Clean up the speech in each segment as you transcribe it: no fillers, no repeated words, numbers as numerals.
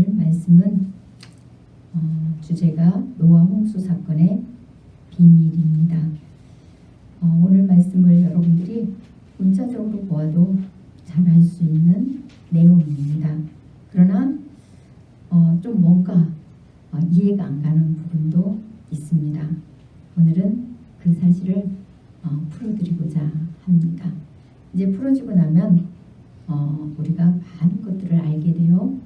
오늘 말씀은 주제가 노아 홍수 사건의 비밀입니다. 오늘 말씀을 여러분들이 문자적으로 보아도 잘 알 수 있는 내용입니다. 그러나 좀 뭔가 이해가 안 가는 부분도 있습니다. 오늘은 그 사실을 풀어드리고자 합니다. 이제 풀어지고 나면 우리가 많은 것들을 알게 돼요.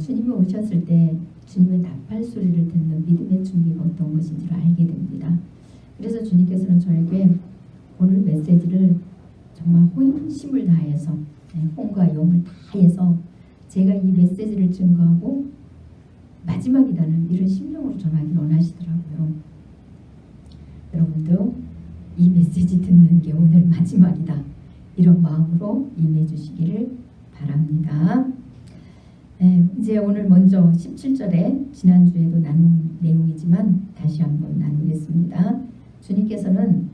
주님이 오셨을 때 주님의 나팔 소리를 듣는 믿음의 준비가 어떤 것인지를 알게 됩니다. 그래서 주님께서는 저에게 오늘 메시지를 정말 혼심을 다해서 혼과 영을 다해서 제가 이 메시지를 증거하고 마지막이라는 이런 심령으로 전하기를 원하시더라고요. 여러분도 이 메시지 듣는 게 오늘 마지막이다, 이런 마음으로 임해 주시기를 바랍니다. 이제 오늘 먼저 17절에 지난주에도 나눈 내용이지만 다시 한번 나누겠습니다. 주님께서는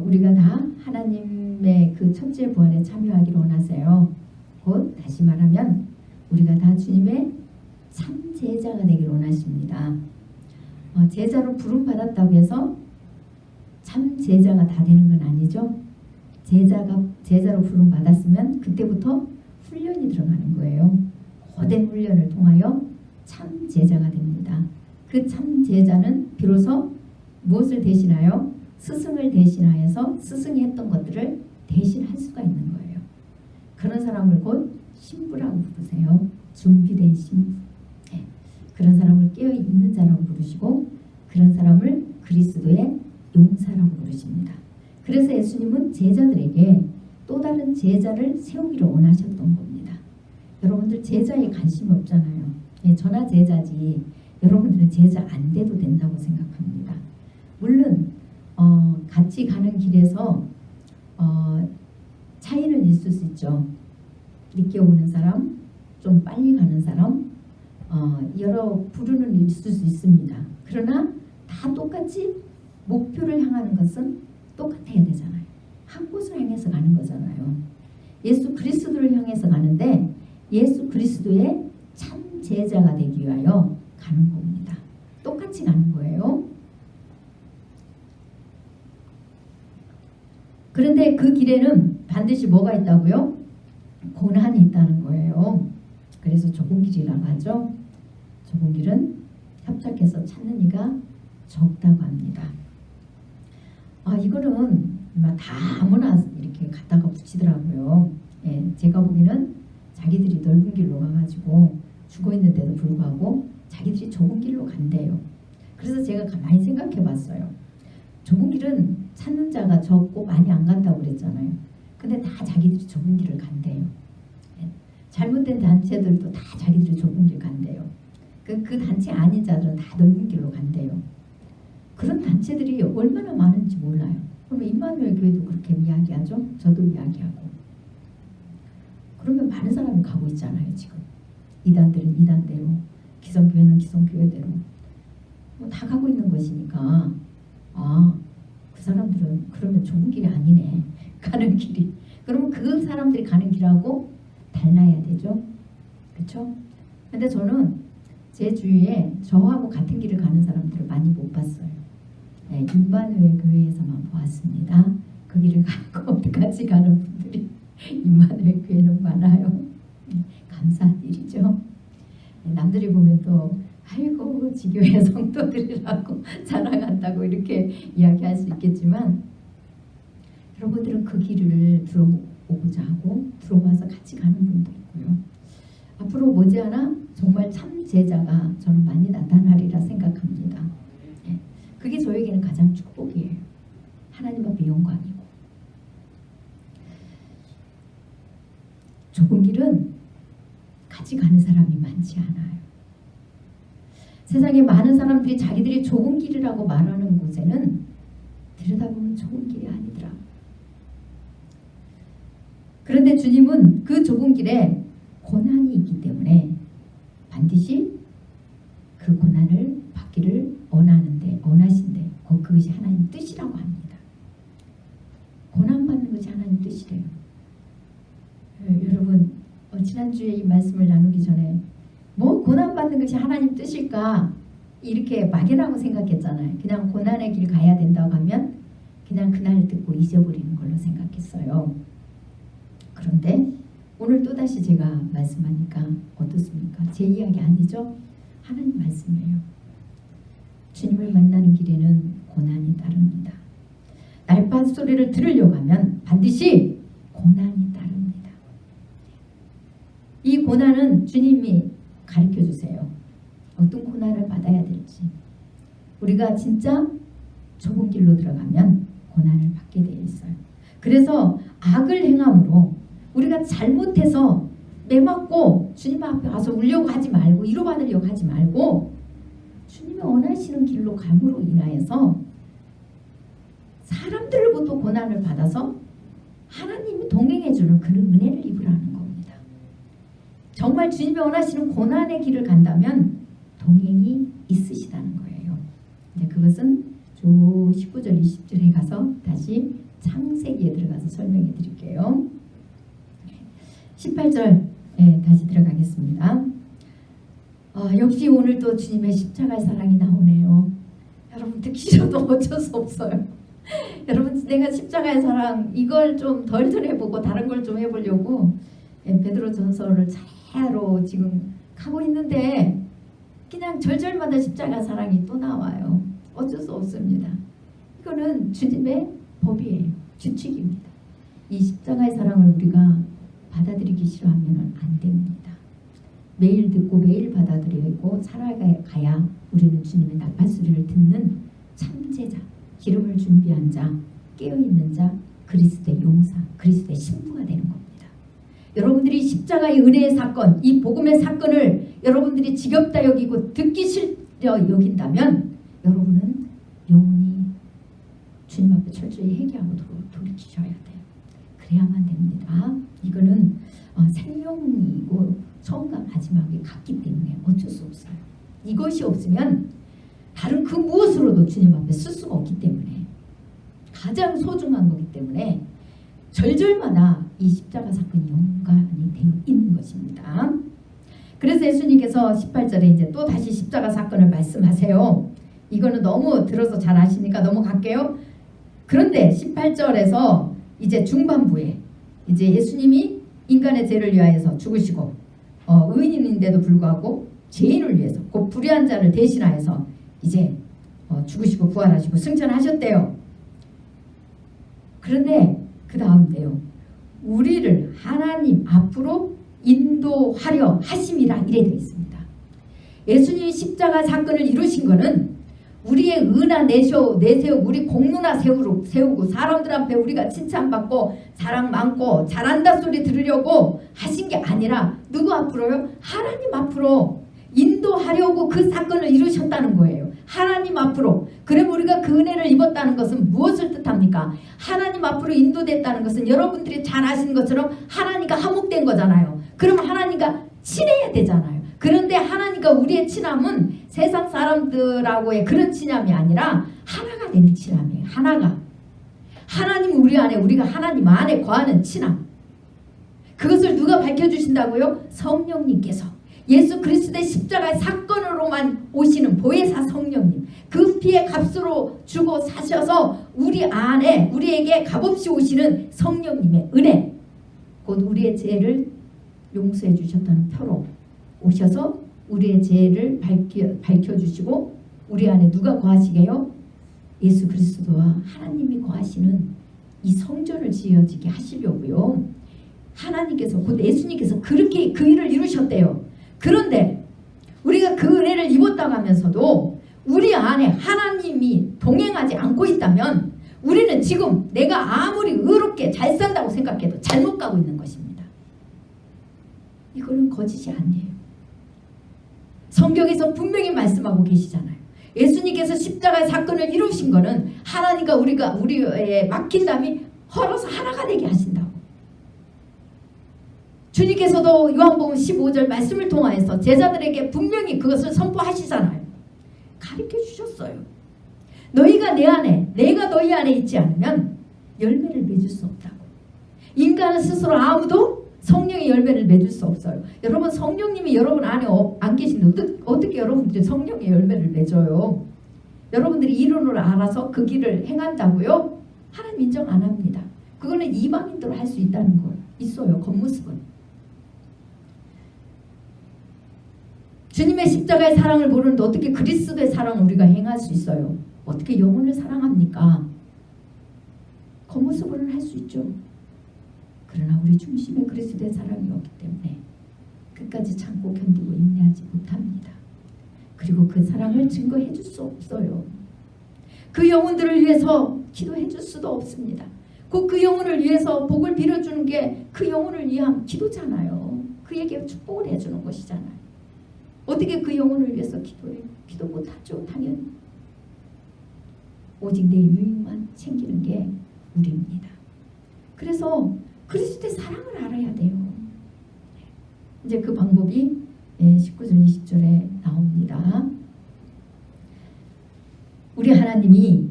우리가 다 하나님의 그 첫째 부활에 참여하기를 원하세요. 곧 다시 말하면 우리가 다 주님의 참 제자가 되기를 원하십니다. 제자로 부름 받았다고 해서 참 제자가 다 되는 건 아니죠. 제자로 부름 받았으면 그때부터 훈련이 들어가는 거예요. 거된 훈련을 통하여 참 제자가 됩니다. 그 참 제자는 비로소 무엇을 대신하여? 스승을 대신하여서 스승이 했던 것들을 대신할 수가 있는 거예요. 그런 사람을 곧 신부라고 부르세요. 준비된 신부. 그런 사람을 깨어있는 자라고 부르시고 그런 사람을 그리스도의 용사라고 부르십니다. 그래서 예수님은 제자들에게 또 다른 제자를 세우기를 원하셨던 겁니다. 여러분들 제자에 관심 없잖아요. 저나 제자지 여러분들은 제자 안 돼도 된다고 생각합니다. 물론 같이 가는 길에서 차이는 있을 수 있죠. 늦게 오는 사람, 좀 빨리 가는 사람, 여러 부류는 있을 수 있습니다. 그러나 다 똑같이 목표를 향하는 것은 똑같아야 되잖아요. 한 곳을 향해서 가는 거잖아요. 예수 그리스도를 향해서 가는데 예수 그리스도의 참 제자가 되기 위하여 가는 겁니다. 똑같이 가는 거예요. 그런데 그 길에는 반드시 뭐가 있다고요? 고난이 있다는 거예요. 그래서 좁은 길이라고 하죠. 좁은 길은 협착해서 찾는 이가 적다고 합니다. 이거는 다 아무나 이렇게 갖다가 붙이더라고요. 제가 보기에는 자기들이 넓은 길로 가가지고 죽어 있는데도 불구하고 자기들이 좁은 길로 간대요. 그래서 제가 가만히 생각해 봤어요. 좁은 길은 찾는 자가 적고 많이 안 간다고 그랬잖아요. 근데 다 자기들이 좁은 길을 간대요. 잘못된 단체들도 다 자기들이 좁은 길 간대요. 그 단체 아닌 자들은 다 넓은 길로 간대요. 그런 단체들이 얼마나 많은지 몰라요. 그러면 임마누엘 교회도 그렇게 이야기하죠. 저도 이야기하고. 그러면 많은 사람이 가고 있잖아요. 지금 이단들은 이단대로, 기성교회는 기성교회대로 다 가고 있는 것이니까 그 사람들은 그러면 좁은 길이 아니네. 가는 길이. 그러면 그 사람들이 가는 길하고 달라야 되죠. 그렇죠? 근데 저는 제 주위에 저하고 같은 길을 가는 사람들을 많이 못 봤어요. 임마누엘 교회에서만 보았습니다. 그 길을 가고 같이 가는 분들이 임마누엘 교회는 많아요. 감사한 일이죠. 남들이 보면 또 아이고 지교회 성도들이라고 자랑한다고 이렇게 이야기할 수 있겠지만 여러분들은 그 길을 들어오고자 하고 들어와서 같이 가는 분도 있고요. 앞으로 머지않아 정말 참 제자가 저는 많이 나타나리라 생각합니다. 그게 저에게는 가장 축복이에요. 하나님 앞에 영광이고. 좁은 길은 같이 가는 사람이 많지 않아요. 세상에 많은 사람들이 자기들이 좁은 길이라고 말하는 곳에는 들여다보면 좁은 길이 아니더라. 그런데 주님은 그 좁은 길에 고난이 있기 때문에 반드시 그 고난을 받기를 원하신데 그것이 하나님 뜻이라고 합니다. 고난받는 것이 하나님 뜻이래요. 여러분 지난주에 이 말씀을 나누기 전에 뭐 고난받는 것이 하나님 뜻일까? 이렇게 막연하고 생각했잖아요. 그냥 고난의 길 가야 된다고 하면 그냥 그날 듣고 잊어버리는 걸로 생각했어요. 그런데 오늘 또다시 제가 말씀하니까 어떻습니까? 제 이야기 아니죠? 하나님 말씀이에요. 주님을 만나는 길에는 고난이 따릅니다. 날파 소리를 들으려고 하면 반드시 고난이 따릅니다. 이 고난은 주님이 가르쳐 주세요. 어떤 고난을 받아야 될지. 우리가 진짜 좁은 길로 들어가면 고난을 받게 되어 있어요. 그래서 악을 행함으로 우리가 잘못해서 매맞고 주님 앞에 와서 울려고 하지 말고 위로받으려고 하지 말고 주님이 원하시는 길로 감으로 인하여서 사람들로부터 고난을 받아서 하나님이 동행해주는 그런 은혜를 입으라는 겁니다. 정말 주님이 원하시는 고난의 길을 간다면 동행이 있으시다는 거예요. 이제 그것은 저 19절 20절에 가서 다시 창세기에 들어가서 설명해 드릴게요. 18절 다시 들어가겠습니다. 역시 오늘 또 주님의 십자가의 사랑이 나오네요. 여러분 듣기 싫어도 어쩔 수 없어요. 여러분 내가 십자가의 사랑 이걸 좀 덜 해보고 다른 걸 좀 해보려고 베드로전서를 차로 지금 가고 있는데 그냥 절절마다 십자가 사랑이 또 나와요. 어쩔 수 없습니다. 이거는 주님의 법이에요. 규칙입니다. 이 십자가의 사랑을 우리가 받아들이기 싫어하면 안 됩니다. 매일 듣고 매일 받아들이고 살아가야 우리는 주님의 나팔소리를 듣는 참제자, 기름을 준비한 자, 깨어있는 자, 그리스도의 용사, 그리스도의 신부가 되는 겁니다. 여러분들이 십자가의 은혜의 사건, 이 복음의 사건을 여러분들이 지겹다 여기고 듣기 싫어 여긴다면 여러분은 영원히 주님 앞에 철저히 회개하고 돌이키셔야 돼요. 그래야만 됩니다. 이거는 생명이고 처음과 마지막이 같기 때문에 어쩔 수 없어요. 이것이 없으면 다른 그 무엇으로도 주님 앞에 쓸 수가 없기 때문에 가장 소중한 거기 때문에 절절마다 이 십자가 사건이 연관이 되어 있는 것입니다. 그래서 예수님께서 18절에 이제 또 다시 십자가 사건을 말씀하세요. 이거는 너무 들어서 잘 아시니까 넘어갈게요. 그런데 18절에서 이제 중반부에 이제 예수님이 인간의 죄를 위하여서 죽으시고 의인인데도 불구하고 죄인을 위해서 곧 불의한 자를 대신하여서 이제 죽으시고 부활하시고 승천하셨대요. 그런데 그 다음인데요. 우리를 하나님 앞으로 인도하려 하심이라 이래 되어 있습니다. 예수님이 십자가 사건을 이루신 것은 우리의 은하 내세우고 우리 공로나 세우고 사람들 앞에 우리가 칭찬받고 자랑 많고 잘한다 소리 들으려고 하신 게 아니라 누구 앞으로요? 하나님 앞으로 인도하려고 그 사건을 이루셨다는 거예요. 하나님 앞으로. 그럼 우리가 그 은혜를 입었다는 것은 무엇을 뜻합니까? 하나님 앞으로 인도됐다는 것은 여러분들이 잘 아시는 것처럼 하나님과 화목된 거잖아요. 그럼 하나님과 친해야 되잖아요. 그런데 하나님과 우리의 친함은 세상 사람들하고의 그런 친함이 아니라 하나가 되는 친함이에요. 하나가. 하나님 우리 안에 우리가 하나님 안에 거하는 친함. 그것을 누가 밝혀주신다고요? 성령님께서. 예수 그리스도의 십자가의 사건으로만 오시는 보혜사 성령님. 그 피의 값으로 주고 사셔서 우리 안에 우리에게 값없이 오시는 성령님의 은혜. 곧 우리의 죄를 용서해 주셨다는 표로 오셔서 우리의 죄를 밝혀주시고 우리 안에 누가 거하시게요? 예수 그리스도와 하나님이 거하시는 이 성전을 지어지게 하시려고요. 하나님께서 곧 예수님께서 그렇게 그 일을 이루셨대요. 그런데 우리가 그 은혜를 입었다고 하면서도 우리 안에 하나님이 동행하지 않고 있다면 우리는 지금 내가 아무리 의롭게 잘 산다고 생각해도 잘못 가고 있는 것입니다. 이거는 거짓이 아니에요. 성경에서 분명히 말씀하고 계시잖아요. 예수님께서 십자가의 사건을 이루신 것은 하나님과 우리의 막힌 담이 헐어서 하나가 되게 하신다고. 주님께서도 요한복음 15절 말씀을 통하여서 제자들에게 분명히 그것을 선포하시잖아요. 가르쳐 주셨어요. 너희가 내 안에 내가 너희 안에 있지 않으면 열매를 맺을 수 없다고. 인간은 스스로 아무도 성령의 열매를 맺을 수 없어요. 여러분 성령님이 여러분 안에 안 계신데 어떻게 여러분들이 성령의 열매를 맺어요? 여러분들이 이론으로 알아서 그 길을 행한다고요? 하나님 인정 안 합니다. 그거는 이방인들로 할 수 있다는 거예요. 있어요. 겉모습은. 주님의 십자가의 사랑을 모르는데 어떻게 그리스도의 사랑을 우리가 행할 수 있어요? 어떻게 영혼을 사랑합니까? 겉모습으로는 할 수 있죠. 그러나 우리 중심에 그리스도의 사랑이 없기 때문에 끝까지 참고 견디고 인내하지 못합니다. 그리고 그 사랑을 증거해 줄 수 없어요. 그 영혼들을 위해서 기도해 줄 수도 없습니다. 그 영혼을 위해서 복을 빌어주는 게 그 영혼을 위한 기도잖아요. 그에게 축복을 해주는 것이잖아요. 어떻게 그 영혼을 위해서 기도해요? 기도 못하죠. 당연히. 오직 내 유익만 챙기는 게 우리입니다. 그래서 그리스도의 사랑을 알아야 돼요. 이제 그 방법이 19절 20절에 나옵니다. 우리 하나님이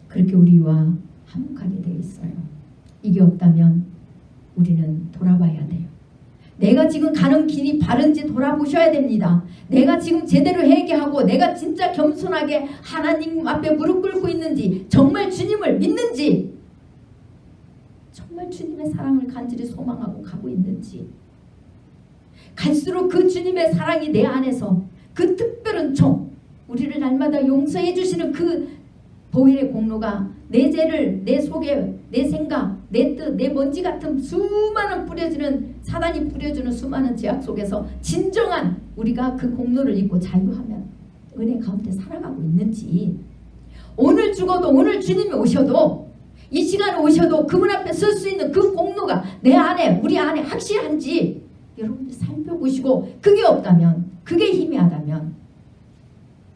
그렇게 우리와 화목하게 되어 있어요. 이게 없다면 우리는 돌아봐야 돼요. 내가 지금 가는 길이 바른지 돌아보셔야 됩니다. 내가 지금 제대로 회개하고 내가 진짜 겸손하게 하나님 앞에 무릎 꿇고 있는지, 정말 주님을 믿는지, 정말 주님의 사랑을 간절히 소망하고 가고 있는지, 갈수록 그 주님의 사랑이 내 안에서 그 특별한 총, 우리를 날마다 용서해 주시는 그 보혈의 공로가 내 죄를, 내 속에, 내 생각, 내 뜻, 내 먼지 같은 수많은 뿌려지는, 사단이 뿌려주는 수많은 죄악 속에서 진정한 우리가 그 공로를 입고 자유하면 은혜 가운데 살아가고 있는지, 오늘 죽어도, 오늘 주님이 오셔도, 이 시간에 오셔도 그분 앞에 설 수 있는 그 공로가 내 안에, 우리 안에 확실한지 여러분들 살펴보시고, 그게 없다면, 그게 희미하다면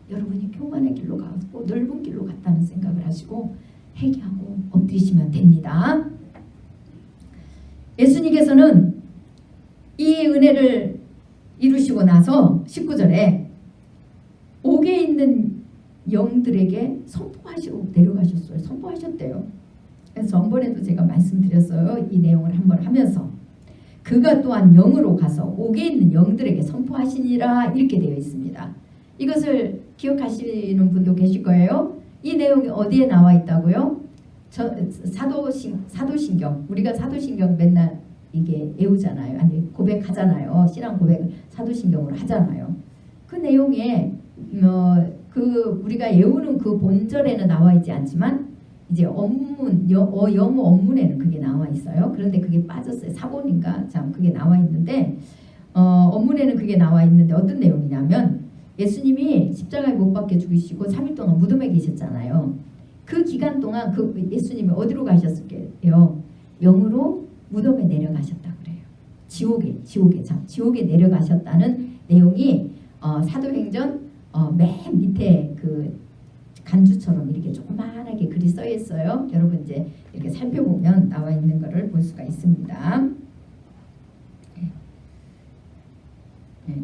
여러분이 교만의 길로 가고 넓은 길로 갔다는 생각을 하시고 회개하고 엎드리시면 됩니다. 예수님께서는 이 은혜를 이루시고 나서 19절에 옥에 있는 영들에게 선포하시고 내려가셨어요. 선포하셨대요. 그래서 전번에도 제가 말씀드렸어요. 이 내용을 한번 하면서 그가 또한 영으로 가서 옥에 있는 영들에게 선포하시니라 이렇게 되어 있습니다. 이것을 기억하시는 분도 계실 거예요. 이 내용이 어디에 나와 있다고요? 사도신경. 우리가 사도신경 맨날 이게 외우잖아요. 아니 고백하잖아요. 신앙 고백을 사도신경으로 하잖아요. 그 내용에 그 우리가 외우는 그 본절에는 나와 있지 않지만 이제 영어 원문에는 그게 나와 있어요. 그런데 그게 빠졌어요. 사본인가 참 그게 나와 있는데 원문에는 그게 나와 있는데 어떤 내용이냐면 예수님이 십자가에 못 박혀 죽으시고 3일 동안 무덤에 계셨잖아요. 그 기간 동안 그 예수님이 어디로 가셨을까요? 영으로 무덤에 내려가셨다 그래요. 지옥에 내려가셨다는 내용이 사도행전 맨 밑에 그 간주처럼 이렇게 조그만하게 글이 써 있어요. 여러분 이제 이렇게 살펴보면 나와 있는 것을 볼 수가 있습니다.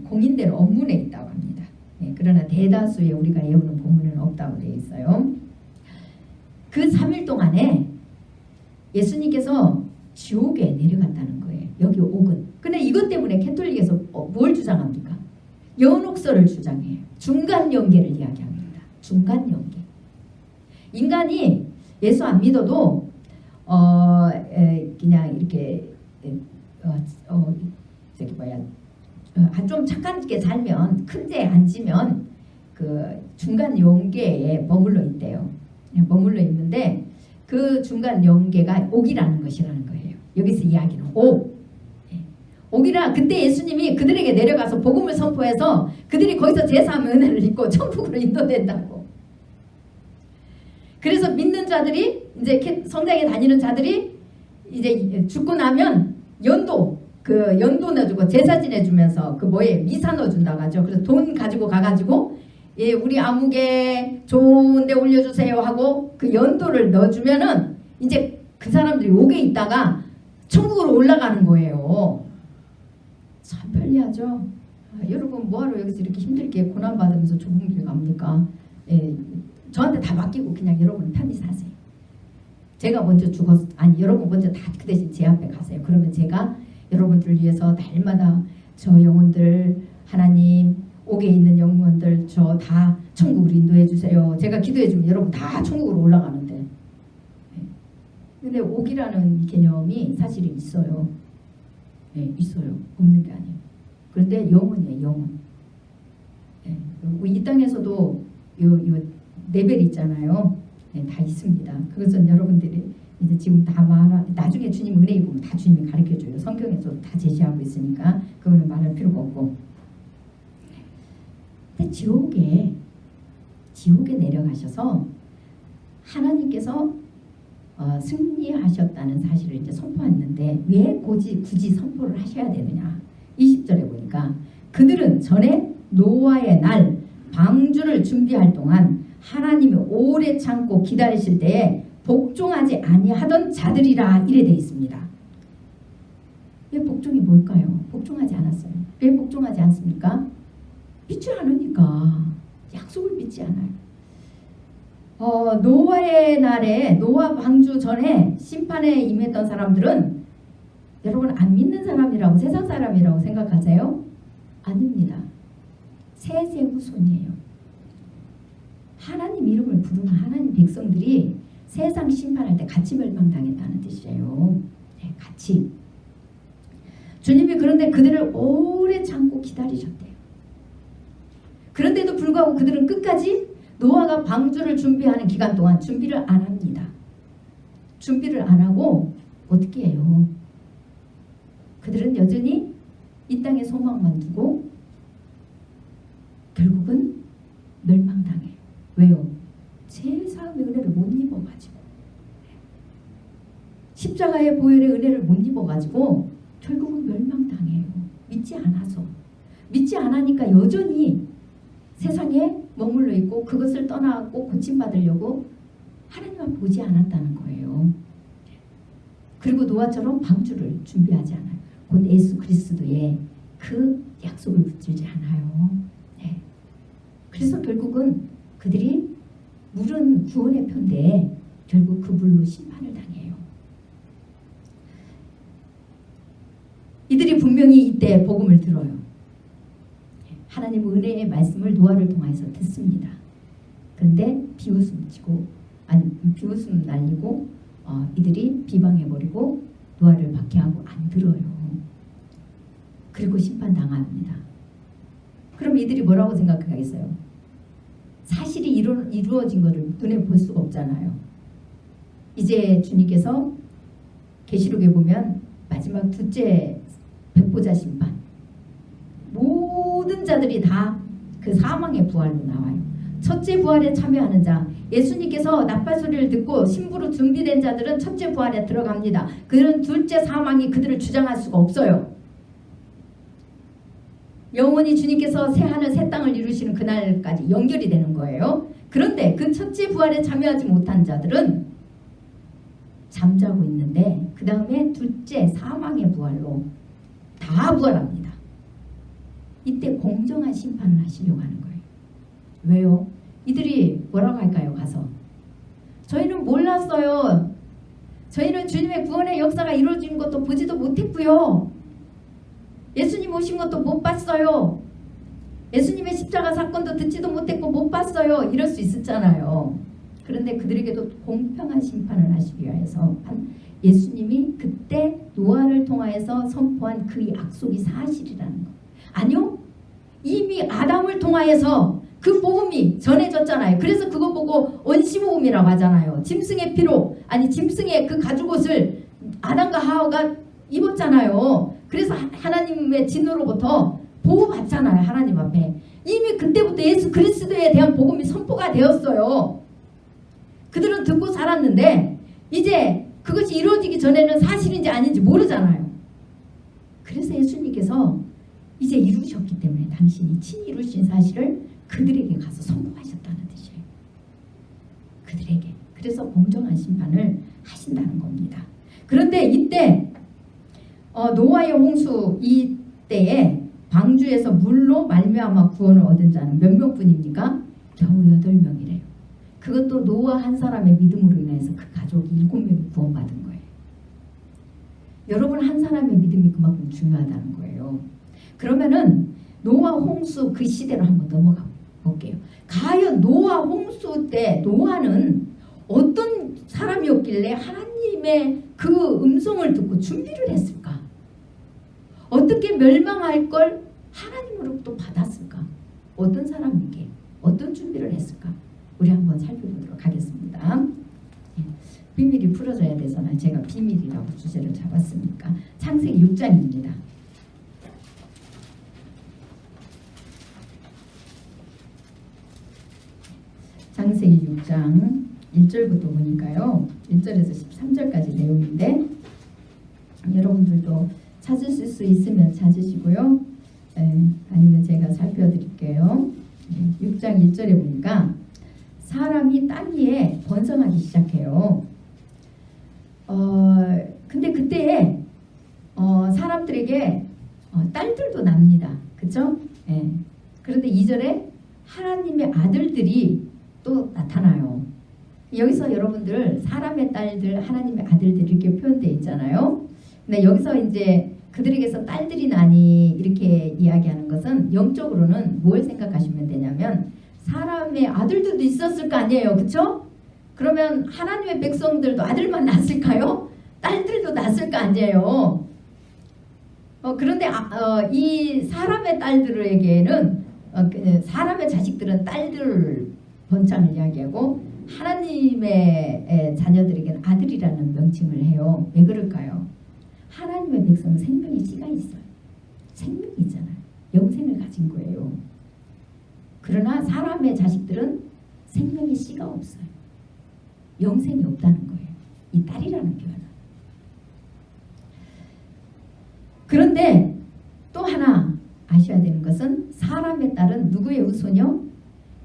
공인된 원문에 있다고 합니다. 그러나 대다수의 우리가 외우는 본문에는 없다고 되어 있어요. 그 3일 동안에 예수님께서 지옥에 내려갔다는 거예요. 여기 옥은. 근데 이것 때문에 캐톨릭에서 뭘 주장합니까? 연옥설을 주장해요. 중간 연계를 이야기합니다. 중간 연계. 인간이 예수 안 믿어도 그냥 이렇게 저기 뭐야 좀 착하게 살면 큰 죄 안 지면 그 중간 연계에 머물러 있대요. 머물러 있는데 그 중간 연계가 옥이라는 것이라는 거예요. 여기서 이야기는 옥. 옥이라 그때 예수님이 그들에게 내려가서 복음을 선포해서 그들이 거기서 제사하면 은혜를 입고 천국으로 인도된다고. 그래서 믿는 자들이 이제 성당에 다니는 자들이 이제 죽고 나면 연도 넣어주고 제사 지내주면서 그 뭐에 미사 넣어준다고 하죠. 그래서 돈 가지고 가가지고 우리 아무개 좋은데 올려주세요 하고 그 연도를 넣어주면은 이제 그 사람들이 옥에 있다가 천국으로 올라가는 거예요. 참 편리하죠. 여러분 뭐하러 여기서 이렇게 힘들게 고난받으면서 좁은 길 갑니까? 저한테 다 맡기고 그냥 여러분 편히 사세요. 제가 먼저 여러분 먼저 다 그 대신 제 앞에 가세요. 그러면 제가 여러분들을 위해서 날마다 저 영혼들 하나님 옥에 있는 영혼들 저 다 천국으로 인도해 주세요. 제가 기도해 주면 여러분 다 천국으로 올라가는데. 근데 옥이라는 개념이 사실은 있어요. 네, 있어요. 없는 게 아니에요. 그런데 영혼이에요. 영혼. 네, 이 땅에서도 요 레벨이 있잖아요. 네, 다 있습니다. 그것은 여러분들이 이제 지금 다 나중에 주님 은혜 입으면 다 주님이 가르쳐줘요. 성경에서도 다 제시하고 있으니까 그거는 말할 필요가 없고. 근데 지옥에 내려가셔서 하나님께서 승리하셨다는 사실을 이제 선포했는데 왜 굳이 선포를 하셔야 되느냐? 20절에 보니까 그들은 전에 노아의 날 방주를 준비할 동안 하나님이 오래 참고 기다리실 때에 복종하지 아니하던 자들이라 이래 돼 있습니다. 왜 복종이 뭘까요? 복종하지 않았어요. 왜 복종하지 않습니까? 믿지 않으니까. 약속을 믿지 않아요. 노아의 날에 노아 방주 전에 심판에 임했던 사람들은 여러분 안 믿는 사람이라고 세상 사람이라고 생각하세요? 아닙니다. 셋의 후손이에요. 하나님 이름을 부르는 하나님 백성들이 세상 심판할 때 같이 멸망당했다는 뜻이에요. 네, 같이. 주님이 그런데 그들을 오래 참고 기다리셨대요. 그런데도 불구하고 그들은 끝까지 노아가 방주를 준비하는 기간 동안 준비를 안 합니다. 준비를 안 하고 어떻게 해요? 그들은 여전히 이 땅에 소망만 두고 결국은 멸망당해요. 왜요? 제사함의 은혜를 못 입어가지고 십자가의 보혈의 은혜를 못 입어가지고 결국은 멸망당해요. 믿지 않아서. 믿지 않으니까 여전히 세상에 머물러 있고 그것을 떠나고 고침받으려고 하나님 앞에 오지 않았다는 거예요. 그리고 노아처럼 방주를 준비하지 않아요. 곧 예수 그리스도의 그 약속을 붙들지 않아요. 네. 그래서 결국은 그들이 물은 구원의 편인데 결국 그 물로 심판을 당해요. 이들이 분명히 이때 복음을 들어요. 하나님 은혜의 말씀을 노아를 통해서 듣습니다. 그런데 비웃음 날리고 이들이 비방해버리고 노아를 박해하고 안 들어요. 그리고 심판당합니다. 그럼 이들이 뭐라고 생각하겠어요? 사실이 이루어진 것을 눈에 볼 수가 없잖아요. 이제 주님께서 계시록에 보면 마지막 둘째 백보자 심판 모든 자들이 다 그 사망의 부활로 나와요. 첫째 부활에 참여하는 자, 예수님께서 나팔 소리를 듣고 신부로 준비된 자들은 첫째 부활에 들어갑니다. 그들은 둘째 사망이 그들을 주장할 수가 없어요. 영원히 주님께서 새 하늘 새 땅을 이루시는 그날까지 연결이 되는 거예요. 그런데 그 첫째 부활에 참여하지 못한 자들은 잠자고 있는데 그 다음에 둘째 사망의 부활로 다 부활합니다. 이때 공정한 심판을 하시려고 하는 거예요. 왜요? 이들이 뭐라고 할까요? 가서 저희는 몰랐어요. 저희는 주님의 구원의 역사가 이루어진 것도 보지도 못했고요. 예수님 오신 것도 못 봤어요. 예수님의 십자가 사건도 듣지도 못했고 못 봤어요. 이럴 수 있었잖아요. 그런데 그들에게도 공평한 심판을 하시기 위해서 예수님이 그때 노아를 통하여서 선포한 그 약속이 사실이라는 거. 아니요. 이미 아담을 통하여서 그 복음이 전해졌잖아요. 그래서 그거 보고 원시복음이라고 하잖아요. 짐승의 피로 짐승의 그 가죽옷을 아담과 하와가 입었잖아요. 그래서 하나님의 진노로부터 보호받잖아요. 하나님 앞에. 이미 그때부터 예수 그리스도에 대한 복음이 선포가 되었어요. 그들은 듣고 살았는데 이제 그것이 이루어지기 전에는 사실인지 아닌지 모르잖아요. 그래서 예수님께서 이제 이루셨기 때문에 당신이 친히 이루신 사실을 그들에게 가서 선포하셨다는 뜻이에요. 그들에게. 그래서 공정한 심판을 하신다는 겁니다. 그런데 이때 노아의 홍수 이때에 방주에서 물로 말미암아 구원을 얻은 자는 몇 명뿐입니까? 겨우 8명이래요. 그것도 노아 한 사람의 믿음으로 인해서 그 가족이 7명이 구원받은 거예요. 여러분 한 사람의 믿음이 그만큼 중요하다는 거예요. 그러면은 노아 홍수 그 시대로 한번 넘어가 볼게요. 과연 노아 홍수 때 노아는 어떤 사람이었길래 하나님의 그 음성을 듣고 준비를 했을까? 어떻게 멸망할 걸 하나님으로부터 받았을까? 어떤 사람에게 어떤 준비를 했을까? 우리 한번 살펴보도록 하겠습니다. 비밀이 풀어져야 되잖아요. 제가 비밀이라고 주제를 잡았으니까. 창세기 6장입니다. 창세기 6장 1절부터 보니까요. 1절에서 13절까지 내용인데 여러분들도 찾으실 수 있으면 찾으시고요. 아니면 제가 살펴드릴게요. 6장 1절에 보니까 사람이 땅 위에 번성하기 시작해요. 근데 그때 사람들에게 딸들도 납니다. 그쵸? 그런데 2절에 하나님의 아들들이 또 나타나요. 여기서 여러분들 사람의 딸들, 하나님의 아들들 이렇게 표현되어 있잖아요. 근데 여기서 이제 그들에게서 딸들이 나니 이렇게 이야기하는 것은 영적으로는 뭘 생각하시면 되냐면 사람의 아들들도 있었을 거 아니에요. 그쵸? 그러면 하나님의 백성들도 아들만 낳았을까요? 딸들도 낳았을 거 아니에요. 그런데 이 사람의 딸들에게는 사람의 자식들은 딸들 번창을 이야기하고 하나님의 자녀들에게는 아들이라는 명칭을 해요. 왜 그럴까요? 하나님의 백성은 생명의 씨가 있어요. 생명이 있잖아요. 영생을 가진 거예요. 그러나 사람의 자식들은 생명의 씨가 없어요. 영생이 없다는 거예요. 이 딸이라는 표현은. 그런데 또 하나 아셔야 되는 것은 사람의 딸은 누구의 후손이요?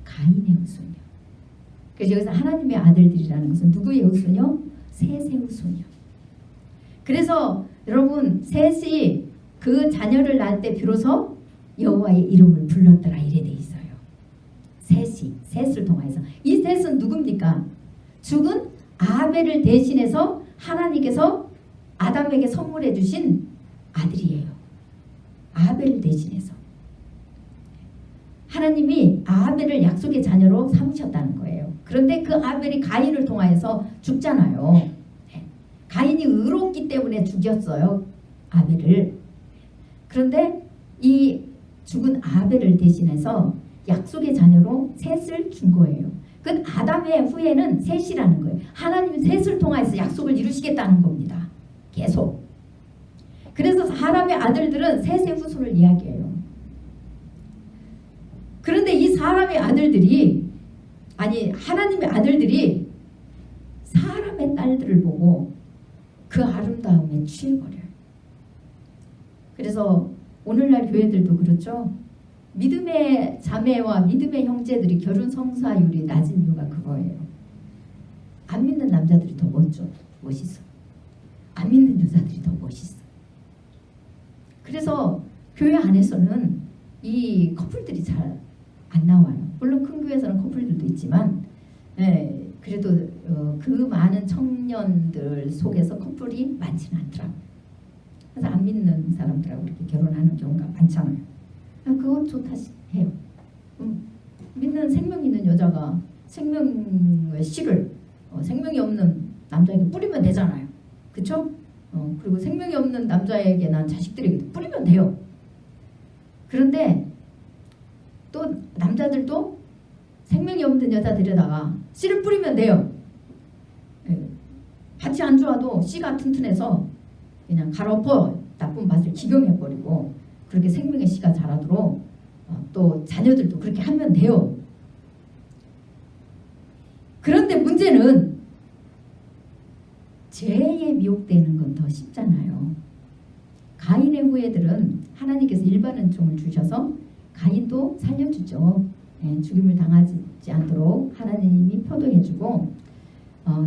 가인의 후손이요. 그래서 여기서 하나님의 아들들이라는 것은 누구의 후손이요? 셋의 후손이요. 그래서 여러분 셋이 그 자녀를 낳을 때 비로소 여호와의 이름을 불렀더라 이래 돼 있어요. 셋을 통해서. 이 셋은 누굽니까? 죽은 아벨을 대신해서 하나님께서 아담에게 선물해 주신 아들이에요. 아벨을 대신해서 하나님이 아벨을 약속의 자녀로 삼으셨다는 거예요. 그런데 그 아벨이 가인을 통하여서 죽잖아요. 가인이 의롭기 때문에 죽였어요. 아벨을. 그런데 이 죽은 아벨을 대신해서 약속의 자녀로 셋을 준 거예요. 그 아담의 후예는 셋이라는 거예요. 하나님은 셋을 통해서 약속을 이루시겠다는 겁니다. 계속. 그래서 사람의 아들들은 셋의 후손을 이야기해요. 그런데 이 사람의 아들들이 하나님의 아들들이 사람의 딸들을 보고 그 아름다움에 취해버려요. 그래서 오늘날 교회들도 그렇죠. 믿음의 자매와 믿음의 형제들이 결혼 성사율이 낮은 이유가 그거예요. 안 믿는 남자들이 더 멋있어. 안 믿는 여자들이 더 멋있어. 그래서 교회 안에서는 이 커플들이 잘 안 나와요. 물론 큰 교회에서는 커플들도 있지만 그래도 그 많은 청년들 속에서 커플이 많지는 않더라고요. 그래서 안 믿는 사람들하고 이렇게 결혼하는 경우가 많잖아요. 그건 좋다 해요. 믿는 생명 있는 여자가 생명의 씨를 생명이 없는 남자에게 뿌리면 되잖아요. 그렇죠? 그리고 생명이 없는 남자에게 난 자식들에게 뿌리면 돼요. 그런데 또 남자들도 생명이 없는 여자들에다가 씨를 뿌리면 돼요. 밭이 안 좋아도 씨가 튼튼해서 그냥 갈아엎어 나쁜 밭을 기경해버리고 그렇게 생명의 씨가 자라도록 또 자녀들도 그렇게 하면 돼요. 그런데 문제는 죄에 미혹되는 건 더 쉽잖아요. 가인의 후예들은 하나님께서 일반 은총을 주셔서 가인도 살려주죠. 죽임을 당하지 않도록 하나님이 포도해주고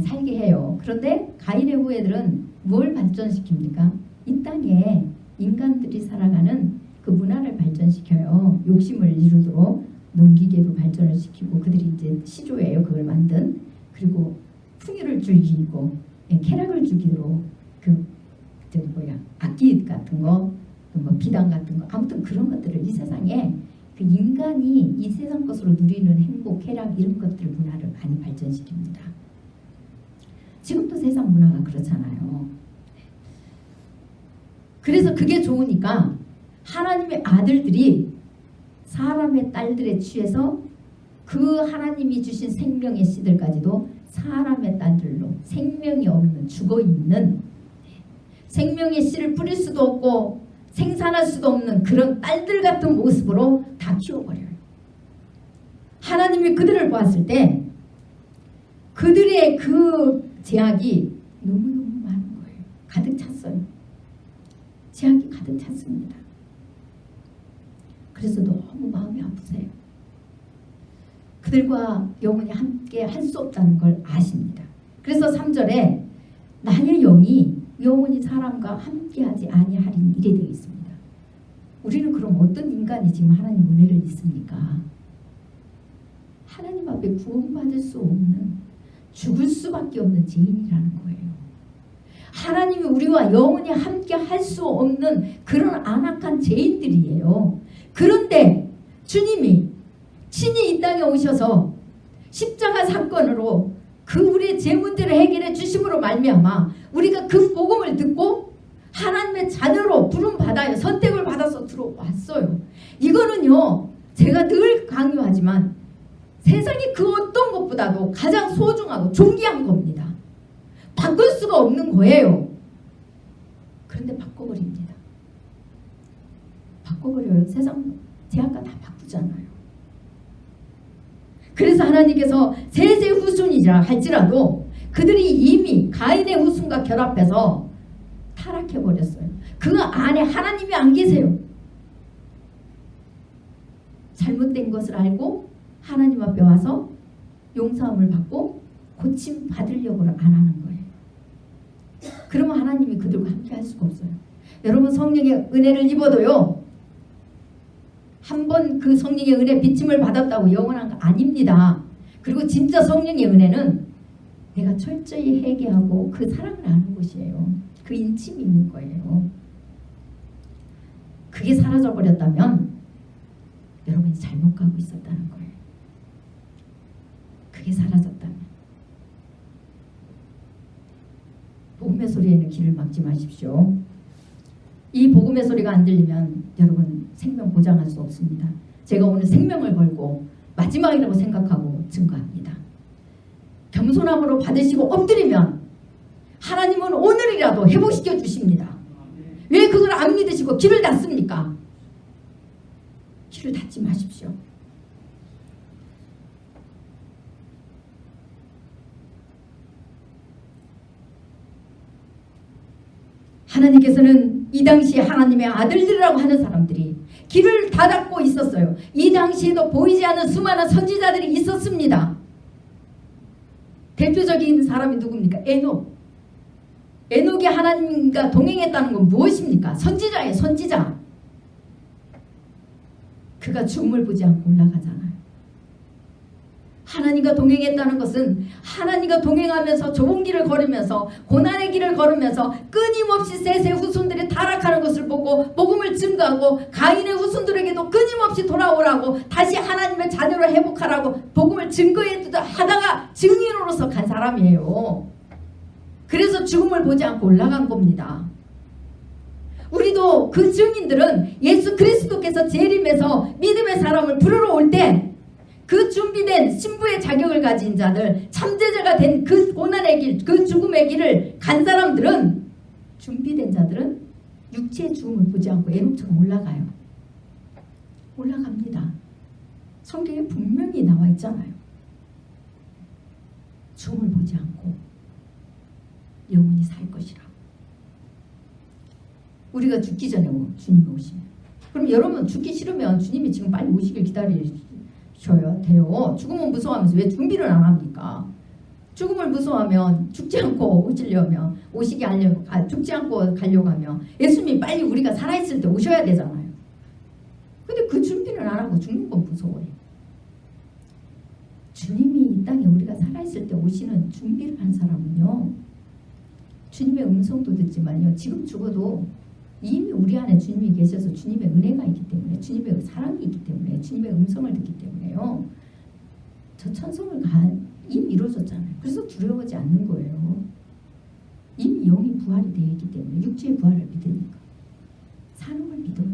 살게 해요. 그런데 가인의 후예들은 뭘 발전시킵니까? 이 땅에 인간들이 살아가는 그 문화를 발전시켜요. 욕심을 이루도록 농기계도 발전을 시키고 그들이 이제 시조예요. 그걸 만든. 그리고 풍요를 즐기고 쾌락을 주기로 그 저기 뭐야 악기 같은 거, 뭐 비단 같은 거, 아무튼 그런 것들을 이 세상에 그 인간이 이 세상 것으로 누리는 행복, 쾌락 이런 것들 문화를 많이 발전시킵니다. 지금도 세상 문화가 그렇잖아요. 그래서 그게 좋으니까 하나님의 아들들이 사람의 딸들에 취해서 그 하나님이 주신 생명의 씨들까지도 사람의 딸들로 생명이 없는 죽어있는 생명의 씨를 뿌릴 수도 없고 생산할 수도 없는 그런 딸들 같은 모습으로 다 키워버려요. 하나님이 그들을 보았을 때 그들의 그 제약이 너무너무 많은 거예요. 가득 찼어요. 제약이 가득 찼습니다. 그래서 너무 마음이 아프세요. 그들과 영원히 함께 할 수 없다는 걸 아십니다. 그래서 3절에 나의 영이 영원히 사람과 함께하지 아니하리니 이래 되어 있습니다. 우리는 그럼 어떤 인간이 지금 하나님 은혜를 믿습니까? 하나님 앞에 구원받을 수 없는 죽을 수밖에 없는 죄인이라는 거예요. 하나님이 우리와 영원히 함께 할 수 없는 그런 안악한 죄인들이에요. 그런데 주님이 친히 이 땅에 오셔서 십자가 사건으로 그 우리의 죄 문제를 해결해 주심으로 말미암아 우리가 그 복음을 듣고 하나님의 자녀로 부름받아요. 선택을 받아서 들어왔어요. 이거는요 제가 늘 강요하지만 세상에 그 어떤 것보다도 가장 소중하고 존귀한 겁니다. 바꿀 수가 없는 거예요. 그런데 바꿔버립니다. 바꿔버려요. 세상 제약과 다 바꾸잖아요. 그래서 하나님께서 세세 후손이라 할지라도 그들이 이미 가인의 후손과 결합해서 타락해버렸어요. 그 안에 하나님이 안 계세요. 잘못된 것을 알고 하나님 앞에 와서 용서함을 받고 고침 받으려고 안 하는 거예요. 그러면 하나님이 그들과 함께 할 수가 없어요. 여러분 성령의 은혜를 입어도요 한번 그 성령의 은혜 비침을 받았다고 영원한 거 아닙니다. 그리고 진짜 성령의 은혜는 내가 철저히 회개하고 그 사랑을 아는 것이에요. 그 인침이 있는 거예요. 그게 사라져버렸다면 여러분이 잘못 가고 있었다는 거예요. 그게 사라졌다면 복음의 소리에는 귀를 막지 마십시오. 이 복음의 소리가 안 들리면 여러분 생명 보장할 수 없습니다. 제가 오늘 생명을 걸고 마지막이라고 생각하고 증거합니다. 겸손함으로 받으시고 엎드리면 하나님은 오늘이라도 회복시켜 주십니다. 왜 그걸 안 믿으시고 귀를 닫습니까? 귀를 닫지 마십시오. 하나님께서는 이 당시에 하나님의 아들들이라고 하는 사람들이 길을 닫고 있었어요. 이 당시에도 보이지 않는 수많은 선지자들이 있었습니다. 대표적인 사람이 누굽니까? 에녹. 에녹이 하나님과 동행했다는 건 무엇입니까? 선지자예요. 선지자. 그가 죽음을 보지 않고 올라가잖아요. 하나님과 동행했다는 것은 하나님과 동행하면서 좁은 길을 걸으면서 고난의 길을 걸으면서 끊임없이 세세 후손들이 타락하는 것을 보고 복음을 증거하고 가인의 후손들에게도 끊임없이 돌아오라고 다시 하나님의 자녀를 회복하라고 복음을 증거해 하다가 증인으로서 간 사람이에요. 그래서 죽음을 보지 않고 올라간 겁니다. 우리도 그 증인들은 예수 그리스도께서 재림해서 믿음의 사람을 부르러 올 때 그 준비된 신부의 자격을 가진 자들, 참제자가 된 그 고난의 길, 그 죽음의 길을 간 사람들은, 준비된 자들은 육체의 죽음을 보지 않고 에녹처럼 올라가요. 올라갑니다. 성경에 분명히 나와 있잖아요. 죽음을 보지 않고 영원히 살 것이라. 우리가 죽기 전에 주님이 오시면, 그럼 여러분 죽기 싫으면 주님이 지금 빨리 오시길 기다리셔야 돼요. 죽음은 무서워하면서 왜 준비를 안 합니까? 죽음을 무서워하면 죽지 않고 오시려면 죽지 않고 가려고 하면 예수님이 빨리 우리가 살아있을 때 오셔야 되잖아요. 근데 그 준비를 안 하고 죽는 건 무서워요. 주님이 이 땅에 우리가 살아있을 때 오시는 준비를 한 사람은요, 주님의 음성도 듣지만요. 지금 죽어도 이미 우리 안에 주님이 계셔서 주님의 은혜가 있기 때문에, 주님의 사랑이 있기 때문에, 주님의 음성을 듣기 때문에요. 저 천성을 이미 이루어졌잖아요. 그래서 두려워하지 않는 거예요. 이미 영이 부활이 되어 있기 때문에, 육체의 부활을 믿으니까 사는 걸 믿어요.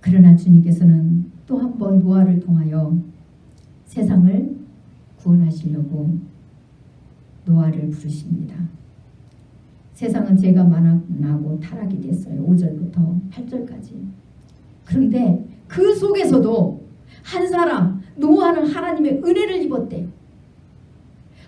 그러나 주님께서는 또 한 번 노아를 통하여 세상을 구원하시려고 노아를 부르십니다. 세상은 죄가 많아나고 타락이 됐어요. 5절부터 8절까지. 그런데 그 속에서도 한 사람, 노아는 하나님의 은혜를 입었대요.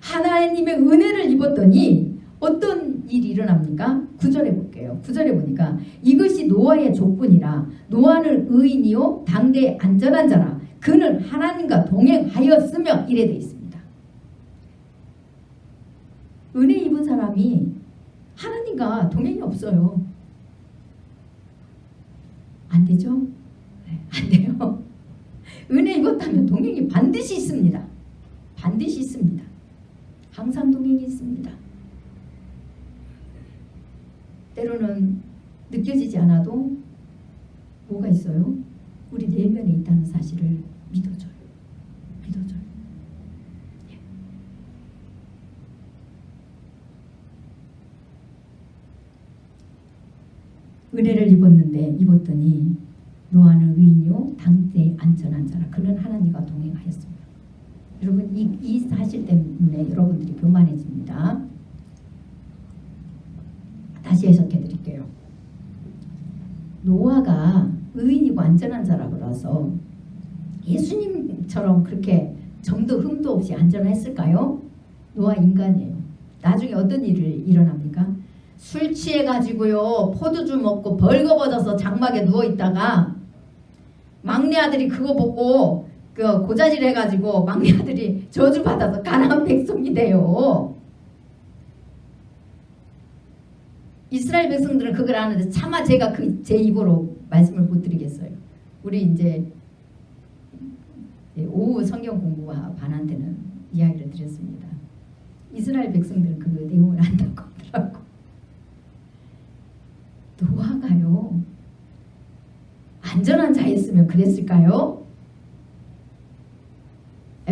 하나님의 은혜를 입었더니 어떤 일이 일어납니까? 9절에 볼게요. 9절에 보니까 이것이 노아의 조건이라 노아는 의인이요 당대에 안전한 자라 그는 하나님과 동행하였으며 이래 되어 있습니다. 은혜 입은 사람이 하나님과 동행이 없어요. 안 되죠? 네, 안 돼요. 은혜 입었다면 동행이 반드시 있습니다. 반드시 있습니다. 항상 동행이 있습니다. 때로는 느껴지지 않아도 뭐가 있어요? 우리 내면에 있다는 사실을 믿어줘요. 믿어줘요. 은혜를 입었더니 노아는 의인이요 당대에 안전한 자라 그는 하나님과 동행하였습니다. 여러분 이 사실 때문에 여러분들이 교만해집니다. 다시 해석해 드릴게요. 노아가 의인이고 안전한 자라 그래서 예수님처럼 그렇게 점도 흠도 없이 안전했을까요? 노아 인간이에요. 나중에 어떤 일이 일어납니까? 술 취해가지고요 포도주 먹고 벌거벗어서 장막에 누워있다가 막내 아들이 그거 보고 그 고자질 해가지고 막내 아들이 저주받아서 가나안 백성이 돼요. 이스라엘 백성들은 그걸 아는데 차마 제가 제 입으로 말씀을 못 드리겠어요. 우리 이제 오후 성경 공부와 반한테는 이야기를 드렸습니다. 이스라엘 백성들은 그 내용을 안다고 하더라고. 노아가요 안전한 자였으면 그랬을까요?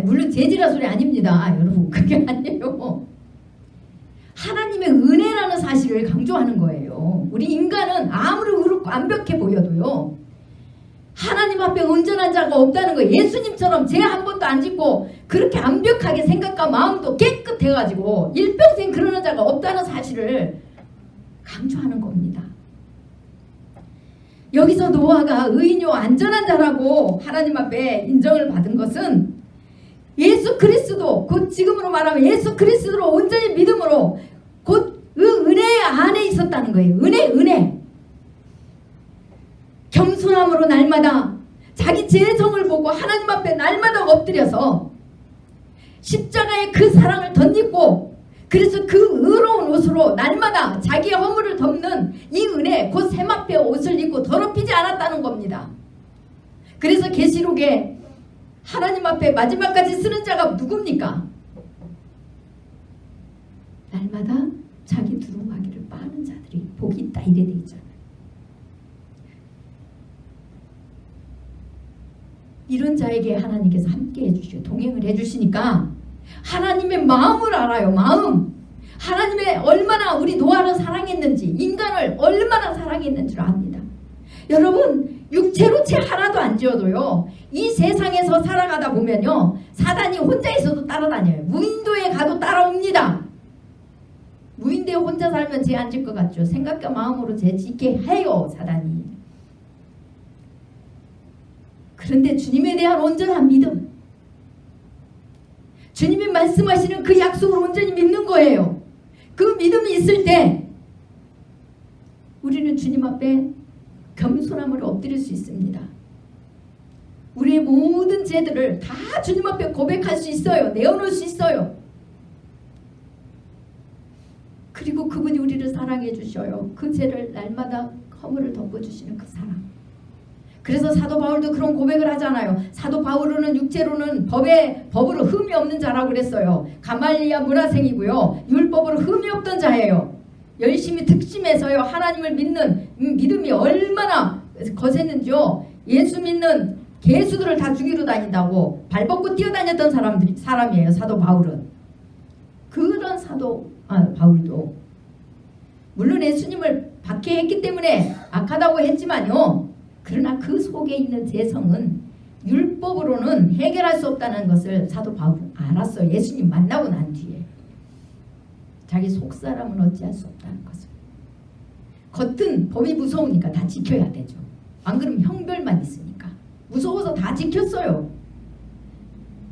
물론 죄지라 소리 아닙니다. 여러분 그게 아니에요. 하나님의 은혜라는 사실을 강조하는 거예요. 우리 인간은 아무리 의롭고 완벽해 보여도요 하나님 앞에 온전한 자가 없다는 거예요. 예수님처럼 죄 한 번도 안 짓고 그렇게 완벽하게 생각과 마음도 깨끗해가지고 일평생 그러는 자가 없다는 사실을 강조하는 겁니다. 여기서 노아가 의인이요 안전한 자라고 하나님 앞에 인정을 받은 것은 예수 그리스도, 곧 지금으로 말하면 예수 그리스도로 온전히 믿음으로 곧 은혜 안에 있었다는 거예요. 은혜. 겸손함으로 날마다 자기 죄성을 보고 하나님 앞에 날마다 엎드려서 십자가의 그 사랑을 덧입고 그래서 그 의로운 옷으로 날마다 자기의 허물을 덮는 이 은혜, 곧 세마포 옷을 입고 더럽히지 않았다는 겁니다. 그래서 계시록에 하나님 앞에 마지막까지 쓰는 자가 누굽니까? 날마다 자기 두루마기를 빠는 자들이 복이 있다 이래 돼 있잖아요. 이런 자에게 하나님께서 함께 해주시고 동행을 해주시니까 하나님의 마음을 알아요. 마음. 하나님의 얼마나 우리 노아를 사랑했는지, 인간을 얼마나 사랑했는지를 압니다. 여러분 육체로 죄 하나도 안 지어도요 이 세상에서 살아가다 보면요 사단이 혼자 있어도 따라다녀요. 무인도에 가도 따라옵니다. 무인도에 혼자 살면 죄 안 질 것 같죠? 생각과 마음으로 죄 짓게 해요 사단이. 그런데 주님에 대한 온전한 믿음, 주님이 말씀하시는 그 약속을 온전히 믿는 거예요. 그 믿음이 있을 때 우리는 주님 앞에 겸손함으로 엎드릴 수 있습니다. 우리의 모든 죄들을 다 주님 앞에 고백할 수 있어요. 내어놓을 수 있어요. 그리고 그분이 우리를 사랑해 주셔요. 그 죄를 날마다 허물을 덮어주시는 그 사랑. 그래서 사도 바울도 그런 고백을 하잖아요. 사도 바울은 육체로는 법으로 흠이 없는 자라고 그랬어요. 가말리아 문화생이고요. 율법으로 흠이 없던 자예요. 열심히 특심해서요. 하나님을 믿는 믿음이 얼마나 거셌는지요. 예수 믿는 개수들을 다 죽이러 다닌다고 발벗고 뛰어다녔던 사람이에요. 사도 바울은. 그런 바울도 물론 예수님을 박해했기 때문에 악하다고 했지만요. 그러나 그 속에 있는 재성은 율법으로는 해결할 수 없다는 것을 사도 바울은 알았어요. 예수님 만나고 난 뒤에. 자기 속사람은 어찌할 수 없다는 것을. 겉은 법이 무서우니까 다 지켜야 되죠. 안 그러면 형벌만 있으니까. 무서워서 다 지켰어요.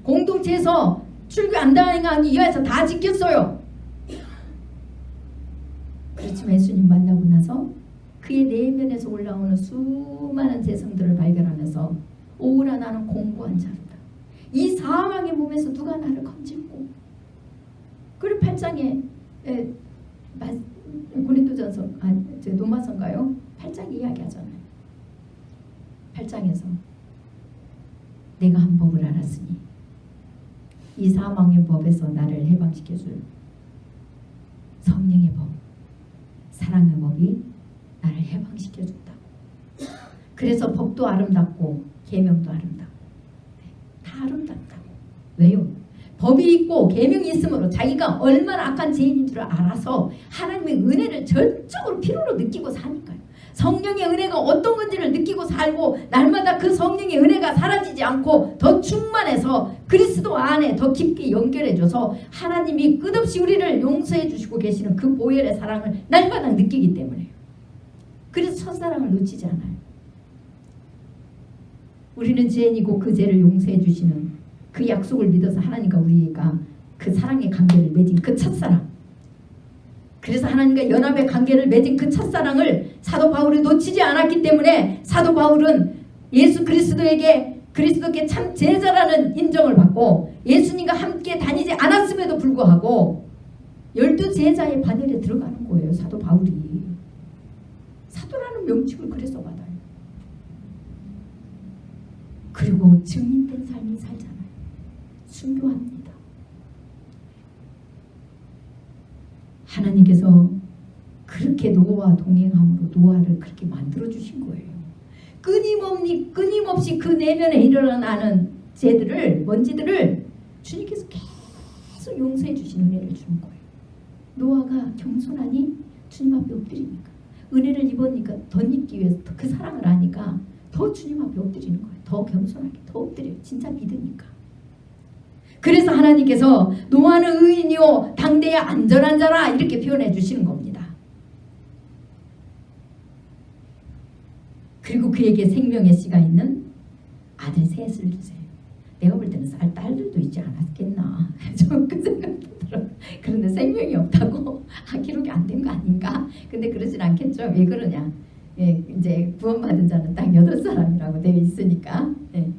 공동체에서 출교 안 당하기 위해서 다 지켰어요. 그렇지만 예수님 만나고 나서 그의 내면에서 올라오는 수많은 재성들을 발견하면서 오라 나는 공고한 자로다. 이 사망의 몸에서 누가 나를 건질고. 그리고 8장에 고린도전서 로마서인가요? 8장 이야기하잖아요. 8장에서 내가 한 법을 알았으니 이 사망의 법에서 나를 해방시켜줄 성령의 법, 사랑의 법이 나를 해방시켜준다고. 그래서 법도 아름답고 계명도 아름답고 다 아름답다고. 왜요? 법이 있고 계명이 있으므로 자기가 얼마나 악한 죄인인 줄 알아서 하나님의 은혜를 전적으로 필요로 느끼고 사니까요. 성령의 은혜가 어떤 건지를 느끼고 살고 날마다 그 성령의 은혜가 사라지지 않고 더 충만해서 그리스도 안에 더 깊게 연결해줘서 하나님이 끝없이 우리를 용서해 주시고 계시는 그 보혈의 사랑을 날마다 느끼기 때문에요. 그래서 첫사랑을 놓치지 않아요. 우리는 죄인이고 그 죄를 용서해 주시는 그 약속을 믿어서 하나님과 우리가 그 사랑의 관계를 맺은 그 첫사랑. 그래서 하나님과 연합의 관계를 맺은 그 첫사랑을 사도 바울이 놓치지 않았기 때문에 사도 바울은 예수 그리스도께 참 제자라는 인정을 받고 예수님과 함께 다니지 않았음에도 불구하고 12제자의 반열에 들어가는 거예요. 사도 바울이. 사도라는 명칭을 그래서 받아요. 그리고 증인된 삶을 살잖아요. 순교합니다. 하나님께서 그렇게 노아와 동행함으로 노아를 그렇게 만들어주신 거예요. 끊임없이 그 내면에 일어나는 죄들을, 먼지들을 주님께서 계속 용서해 주신 은혜를 주는 거예요. 노아가 겸손하니 주님 앞에 엎드리니까, 은혜를 입으니까 덧입기 위해서 그 사랑을 아니까 더 주님 앞에 엎드리는 거예요. 더 겸손하게 더 엎드려요. 진짜 믿으니까. 그래서 하나님께서 노아는 의인이요 당대에 안전한 자라 이렇게 표현해 주시는 겁니다. 그리고 그에게 생명의 씨가 있는 아들 셋을 주세요. 내가 볼 때는 딸들도 있지 않았겠나 좀 그 생각도 들어요. 그런데 생명이 없다고 기록이 안 된 거 아닌가? 근데 그러진 않겠죠. 왜 그러냐? 예, 이제 구원받은 자는 딱 8사람이라고 되어 있으니까. 예.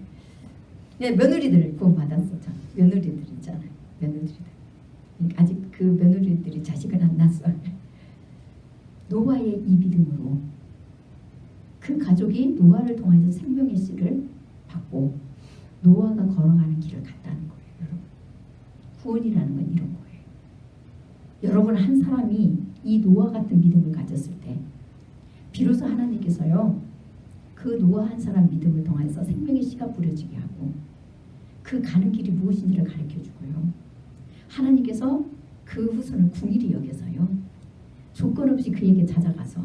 네, 며느리들 구원받았었죠. 며느리들 있잖아요. 며느리들. 아직 그 며느리들이 자식은 안 낳았어요. 노아의 이 믿음으로 그 가족이 노아를 통해서 생명의 씨를 받고 노아가 걸어가는 길을 갔다는 거예요. 여러분. 구원이라는 건 이런 거예요. 여러분 한 사람이 이 노아 같은 믿음을 가졌을 때 비로소 하나님께서요. 그 노아 한 사람 믿음을 통해서 생명의 씨가 뿌려지게 하고 그 가는 길이 무엇인지를 가르쳐주고요. 하나님께서 그 후손을 궁일이 여겨서요. 조건 없이 그에게 찾아가서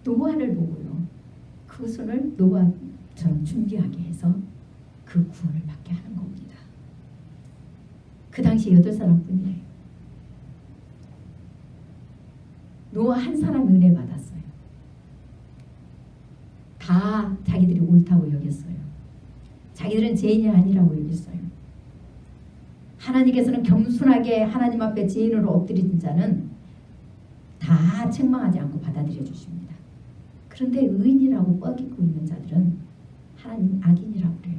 노아를 보고요. 그 후손을 노아처럼 준비하게 해서 그 구원을 받게 하는 겁니다. 그 당시 8사람뿐이에요. 노아 한 사람 은혜 받았어요. 다 자기들이 옳다고 여겼어요. 자기들은 죄인이 아니라고 여겼어요. 하나님께서는 겸손하게 하나님 앞에 죄인으로 엎드린 자는 다 책망하지 않고 받아들여 주십니다. 그런데 의인이라고 뻐기고 있는 자들은 하나님 악인이라고 그래요.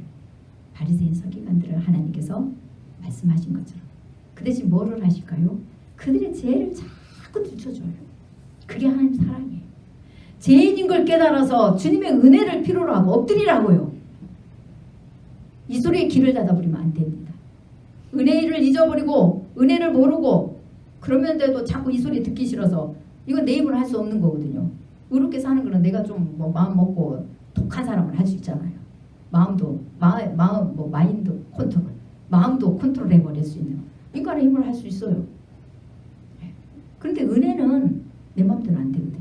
바리새인 서기관들을 하나님께서 말씀하신 것처럼. 그 대신 뭐를 하실까요? 그들의 죄를 자꾸 들춰줘요. 그게 하나님 사랑이에요. 죄인인 걸 깨달아서 주님의 은혜를 필요로 하고 엎드리라고요. 이 소리에 귀를 닫아버리면 안 됩니다. 은혜를 잊어버리고 은혜를 모르고 그러면서도 자꾸 이 소리 듣기 싫어서 이건 내 입으로 할 수 없는 거거든요. 의롭게 사는 거는 내가 좀 뭐 마음 먹고 독한 사람을 할 수 있잖아요. 마음도 마음 뭐 마인드 컨트롤, 마음도 컨트롤해 버릴 수 있는 인간의 힘으로 할 수 있어요. 그런데 은혜는 내 마음대로 안 되거든요.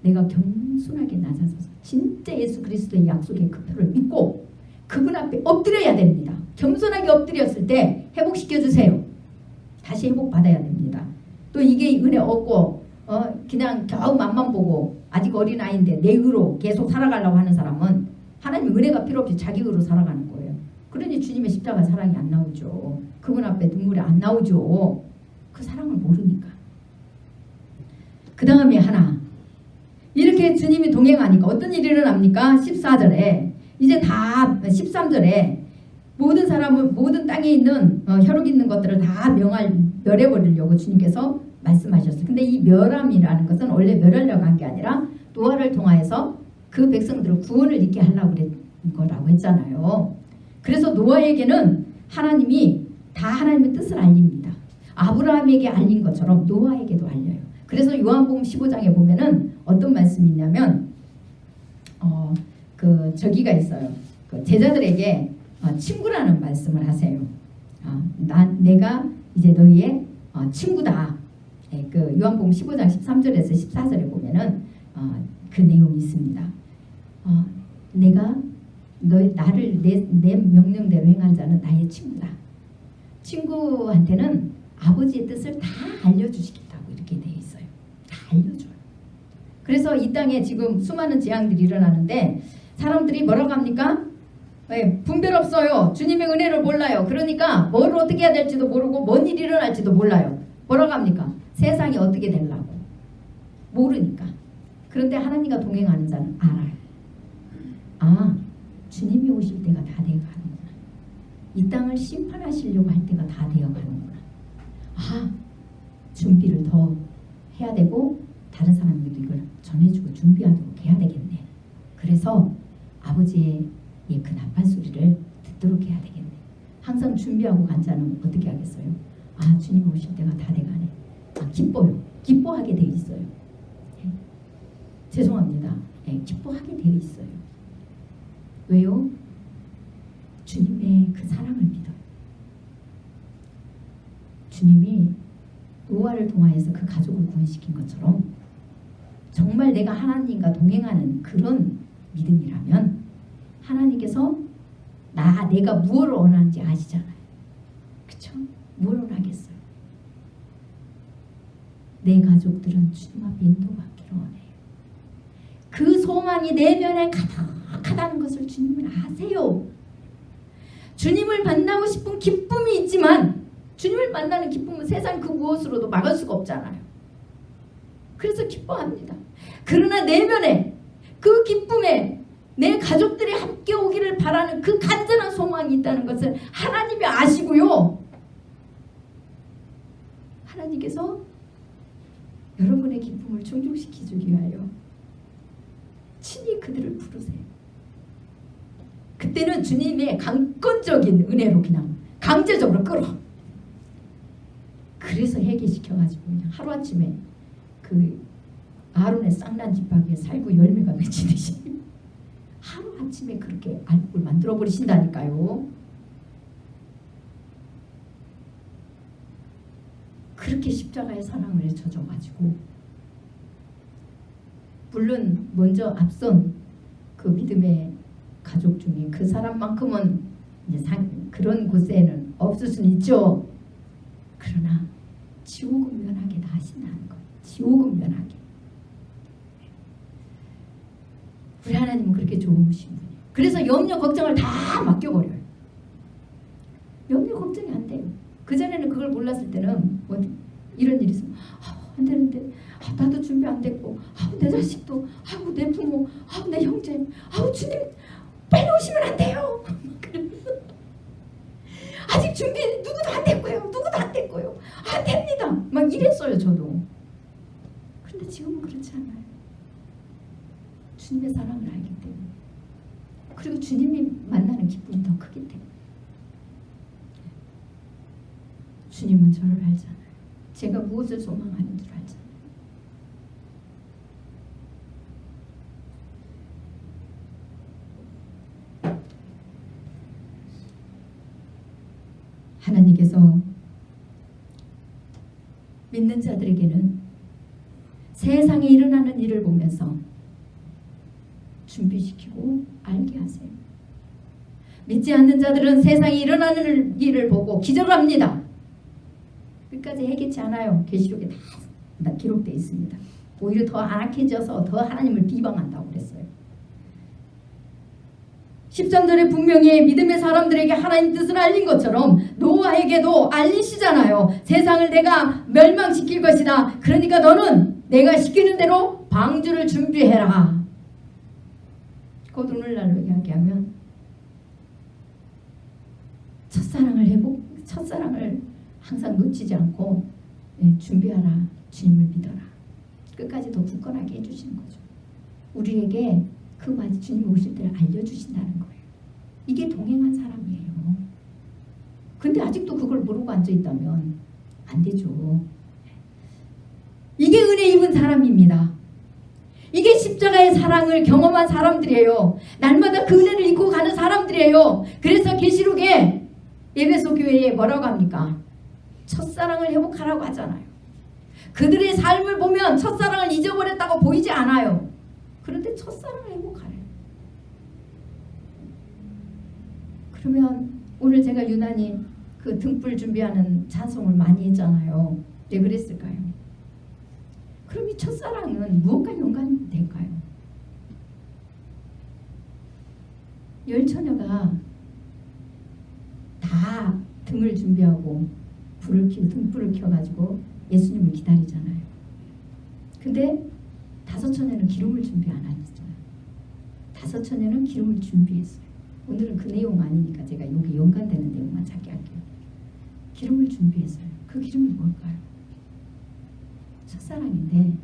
내가 겸손하게 낮아져서 진짜 예수 그리스도의 약속의 그 표를 믿고 그분 앞에 엎드려야 됩니다. 겸손하게 엎드렸을 때 회복시켜 주세요. 다시 회복받아야 됩니다. 또 이게 은혜 없고 그냥 겨우 맛만 보고 아직 어린아이인데 내 의로 계속 살아가려고 하는 사람은 하나님 은혜가 필요 없이 자기 의로 살아가는 거예요. 그러니 주님의 십자가 사랑이 안 나오죠. 그분 앞에 눈물이 안 나오죠. 그 사랑을 모르니까. 그 다음에 하나, 이렇게 주님이 동행하니까 어떤 일이 일어납니까? 14절에 이제 다 13절에 모든 사람은 모든 땅에 있는 혈육 있는 것들을 다 멸해버리려고 주님께서 말씀하셨어요. 근데 이 멸함이라는 것은 원래 멸하려고 한 게 아니라 노아를 통하여서 그 백성들을 구원을 있게 하려고 그랬 거라고 했잖아요. 그래서 노아에게는 하나님이 다 하나님의 뜻을 알립니다. 아브라함에게 알린 것처럼 노아에게도 알려요. 그래서 요한복음 15장에 보면은 어떤 말씀이 있냐면 저기가 있어요. 그 제자들에게 친구라는 말씀을 하세요. 내가 이제 너희의 친구다. 그 요한복음 15장 13절에서 14절에 보면은 그 내용이 있습니다. 내가 나를 내 명령대로 행한 자는 나의 친구다. 친구한테는 아버지의 뜻을 다 알려주시겠다고 이렇게 돼 있어요. 다 알려줘요. 그래서 이 땅에 지금 수많은 재앙들이 일어나는데 사람들이 뭐라고 합니까? 분별 없어요. 주님의 은혜를 몰라요. 그러니까 뭘 어떻게 해야 될지도 모르고 뭔 일이 일어날지도 몰라요. 뭐라고 합니까? 세상이 어떻게 되려고 모르니까. 그런데 하나님과 동행하는 자는 알아요. 주님이 오실 때가 다 되어가는구나. 이 땅을 심판하시려고 할 때가 다 되어가는구나. 준비를 더 해야 되고 다른 사람들도 이걸 전해주고 준비하도록 해야 되겠네. 그래서 아버지의 그 나쁜 소리를 듣도록 해야 되겠네. 항상 준비하고 간 자는 어떻게 하겠어요? 주님 오실 때가 다 돼가네. 기뻐요. 기뻐하게 되어 있어요. 죄송합니다. 기뻐하게 되어 있어요. 왜요? 주님의 그 사랑을 믿어요. 주님이 노아를 통하여서 그 가족을 구원시킨 것처럼 정말 내가 하나님과 동행하는 그런 믿음이라면 하나님께서 내가 무엇을 원하는지 아시잖아요. 그쵸? 뭘 원하겠어요? 내 가족들은 주님 앞에 인도받기를 원해요. 그 소망이 내면에 가득하다는 것을 주님은 아세요. 주님을 만나고 싶은 기쁨이 있지만 주님을 만나는 기쁨은 세상 그 무엇으로도 막을 수가 없잖아요. 그래서 기뻐합니다. 그러나 내면에 그 기쁨에 내 가족들이 함께 오기를 바라는 그 간절한 소망이 있다는 것을 하나님이 아시고요. 하나님께서 여러분의 기쁨을 충족시키기 위하여 친히 그들을 부르세요. 그때는 주님의 강권적인 은혜로 그냥 강제적으로 끌어. 그래서 해계시켜가지고 그냥 하루아침에 그 아론의 쌍난 지팡이에 살구 열매가 맺히듯이 하루아침에 그렇게 알곡을 만들어버리신다니까요. 그렇게 십자가의 사랑을 젖어가지고 물론 먼저 앞선 그 믿음의 가족 중에 그 사람만큼은 이제 그런 곳에는 없을 수는 있죠. 그러나 지옥은 면하게 다 하신다는 거예요. 지옥은 면하게. 우리 하나님은 그렇게 좋으신 분이에요. 그래서 염려 걱정을 다 맡겨버려요. 염려 걱정이 안 돼요. 그전에는 그걸 몰랐을 때는 이런 일이 있으면 안 되는데 나도 준비 안 됐고 내 자식도 내 부모 내 형제 주님 빨리 오시면 안 돼요. 아직 준비 누구도 안 됐고요. 안 됩니다. 막 이랬어요 저도. 근데 지금은 그렇지 않아요. 주님의 사랑을 알기 때문에. 그리고 주님이 만나는 기쁨이 더 크기 때문에. 주님은 저를 알잖아요. 제가 무엇을 소망하는 줄 알잖아요. 하나님께서 믿는 자들에게는 세상에 일어나는 일을 보면서 준비시키고 알게 하세요. 믿지 않는 자들은 세상에 일어나는 일을 보고 기절합니다. 끝까지 해결치 않아요. 계시록에 다 기록되어 있습니다. 오히려 더 안악해져서 더 하나님을 비방한다고 그랬어요. 13절에 분명히 믿음의 사람들에게 하나님 뜻을 알린 것처럼 노아에게도 알리시잖아요. 세상을 내가 멸망시킬 것이다. 그러니까 너는 내가 시키는 대로 방주를 준비해라. 곧 오늘날로 이야기하면 첫사랑을 항상 놓치지 않고 준비하라. 주님을 믿어라. 끝까지 더 굳건하게 해주시는 거죠. 우리에게 그 맞이 주님 오실 때를 알려주신다는 거예요. 이게 동행한 사람이에요. 근데 아직도 그걸 모르고 앉아있다면 안 되죠. 이게 은혜 입은 사람입니다. 이게 십자가의 사랑을 경험한 사람들이에요. 날마다 그 은혜를 입고 가는 사람들이에요. 그래서 계시록에 에베소 교회에 뭐라고 합니까? 첫사랑을 회복하라고 하잖아요. 그들의 삶을 보면 첫사랑을 잊어버렸다고 보이지 않아요. 그런데 첫사랑을 회복하래요. 그러면 오늘 제가 유난히 그 등불 준비하는 찬송을 많이 했잖아요. 왜 그랬을까요? 그럼 이 첫사랑은 무엇과 연관이 될까요? 열처녀가 다 등을 준비하고 등불을 켜가지고 예수님을 기다리잖아요. 근데 5처녀는 기름을 준비 안 했어요. 5처녀는 기름을 준비했어요. 오늘은 그 내용 아니니까 제가 여기 연관되는 내용만 찾게 할게요. 기름을 준비했어요. 그 기름이 뭘까요? 첫사랑인데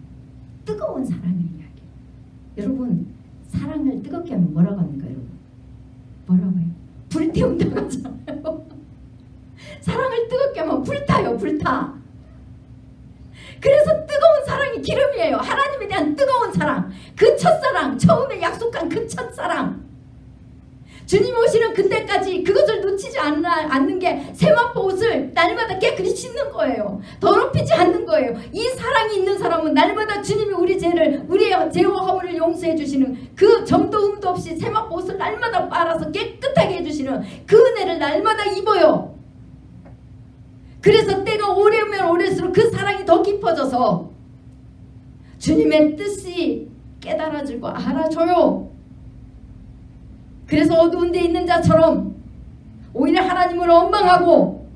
뜨거운 사랑의 이야기. 여러분 사랑을 뜨겁게 하면 뭐라고 합니까 여러분? 뭐라고 해요? 불태운다고 하잖아요. 사랑을 뜨겁게 하면 불타요. 불타. 그래서 뜨거운 사랑이 기름이에요. 하나님에 대한 뜨거운 사랑. 그 첫사랑. 처음에 약속한 그 첫사랑. 주님 오시는 그때까지 그것을 놓치지 않는 게 세마포 옷을 날마다 깨끗이 씻는 거예요. 더럽히지 않는 거예요. 이 사랑이 있는 사람은 날마다 주님이 우리의 죄와 허물을 용서해 주시는 그 점도 흠도 없이 세마포 옷을 날마다 빨아서 깨끗하게 해주시는 그 은혜를 날마다 입어요. 그래서 때가 오래면 오래수록 그 사랑이 더 깊어져서 주님의 뜻이 깨달아지고 알아줘요. 그래서 어두운 데 있는 자처럼 오히려 하나님을 원망하고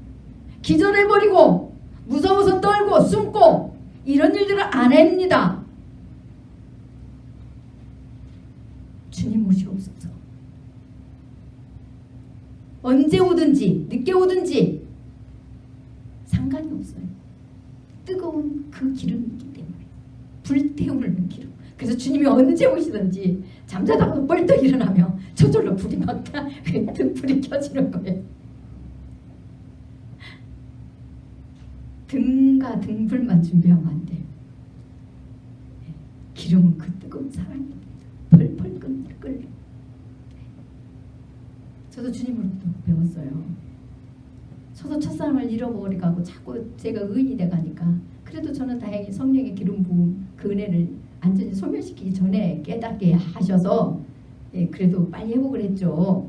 기절해버리고 무서워서 떨고 숨고 이런 일들을 안 합니다. 주님 오시옵소서. 언제 오든지 늦게 오든지 상관이 없어요. 뜨거운 그 기름이 있기 때문에. 불태우는 기름. 그래서 주님이 언제 오시든지 잠자다가 벌떡 일어나면 저절로 불이 막 불이 켜지는 거예요. 등과 등불만 준비하면 안 돼요. 기름은 그 뜨거운 사랑입니다. 펄펄 끓려. 저도 주님으로부터 배웠어요. 저도 첫사랑을 잃어버리고 자꾸 제가 의인이 돼가니까 그래도 저는 다행히 성령의 기름 부음 그 은혜를 완전히 소멸시키기 전에 깨닫게 하셔서 그래도 빨리 회복을 했죠.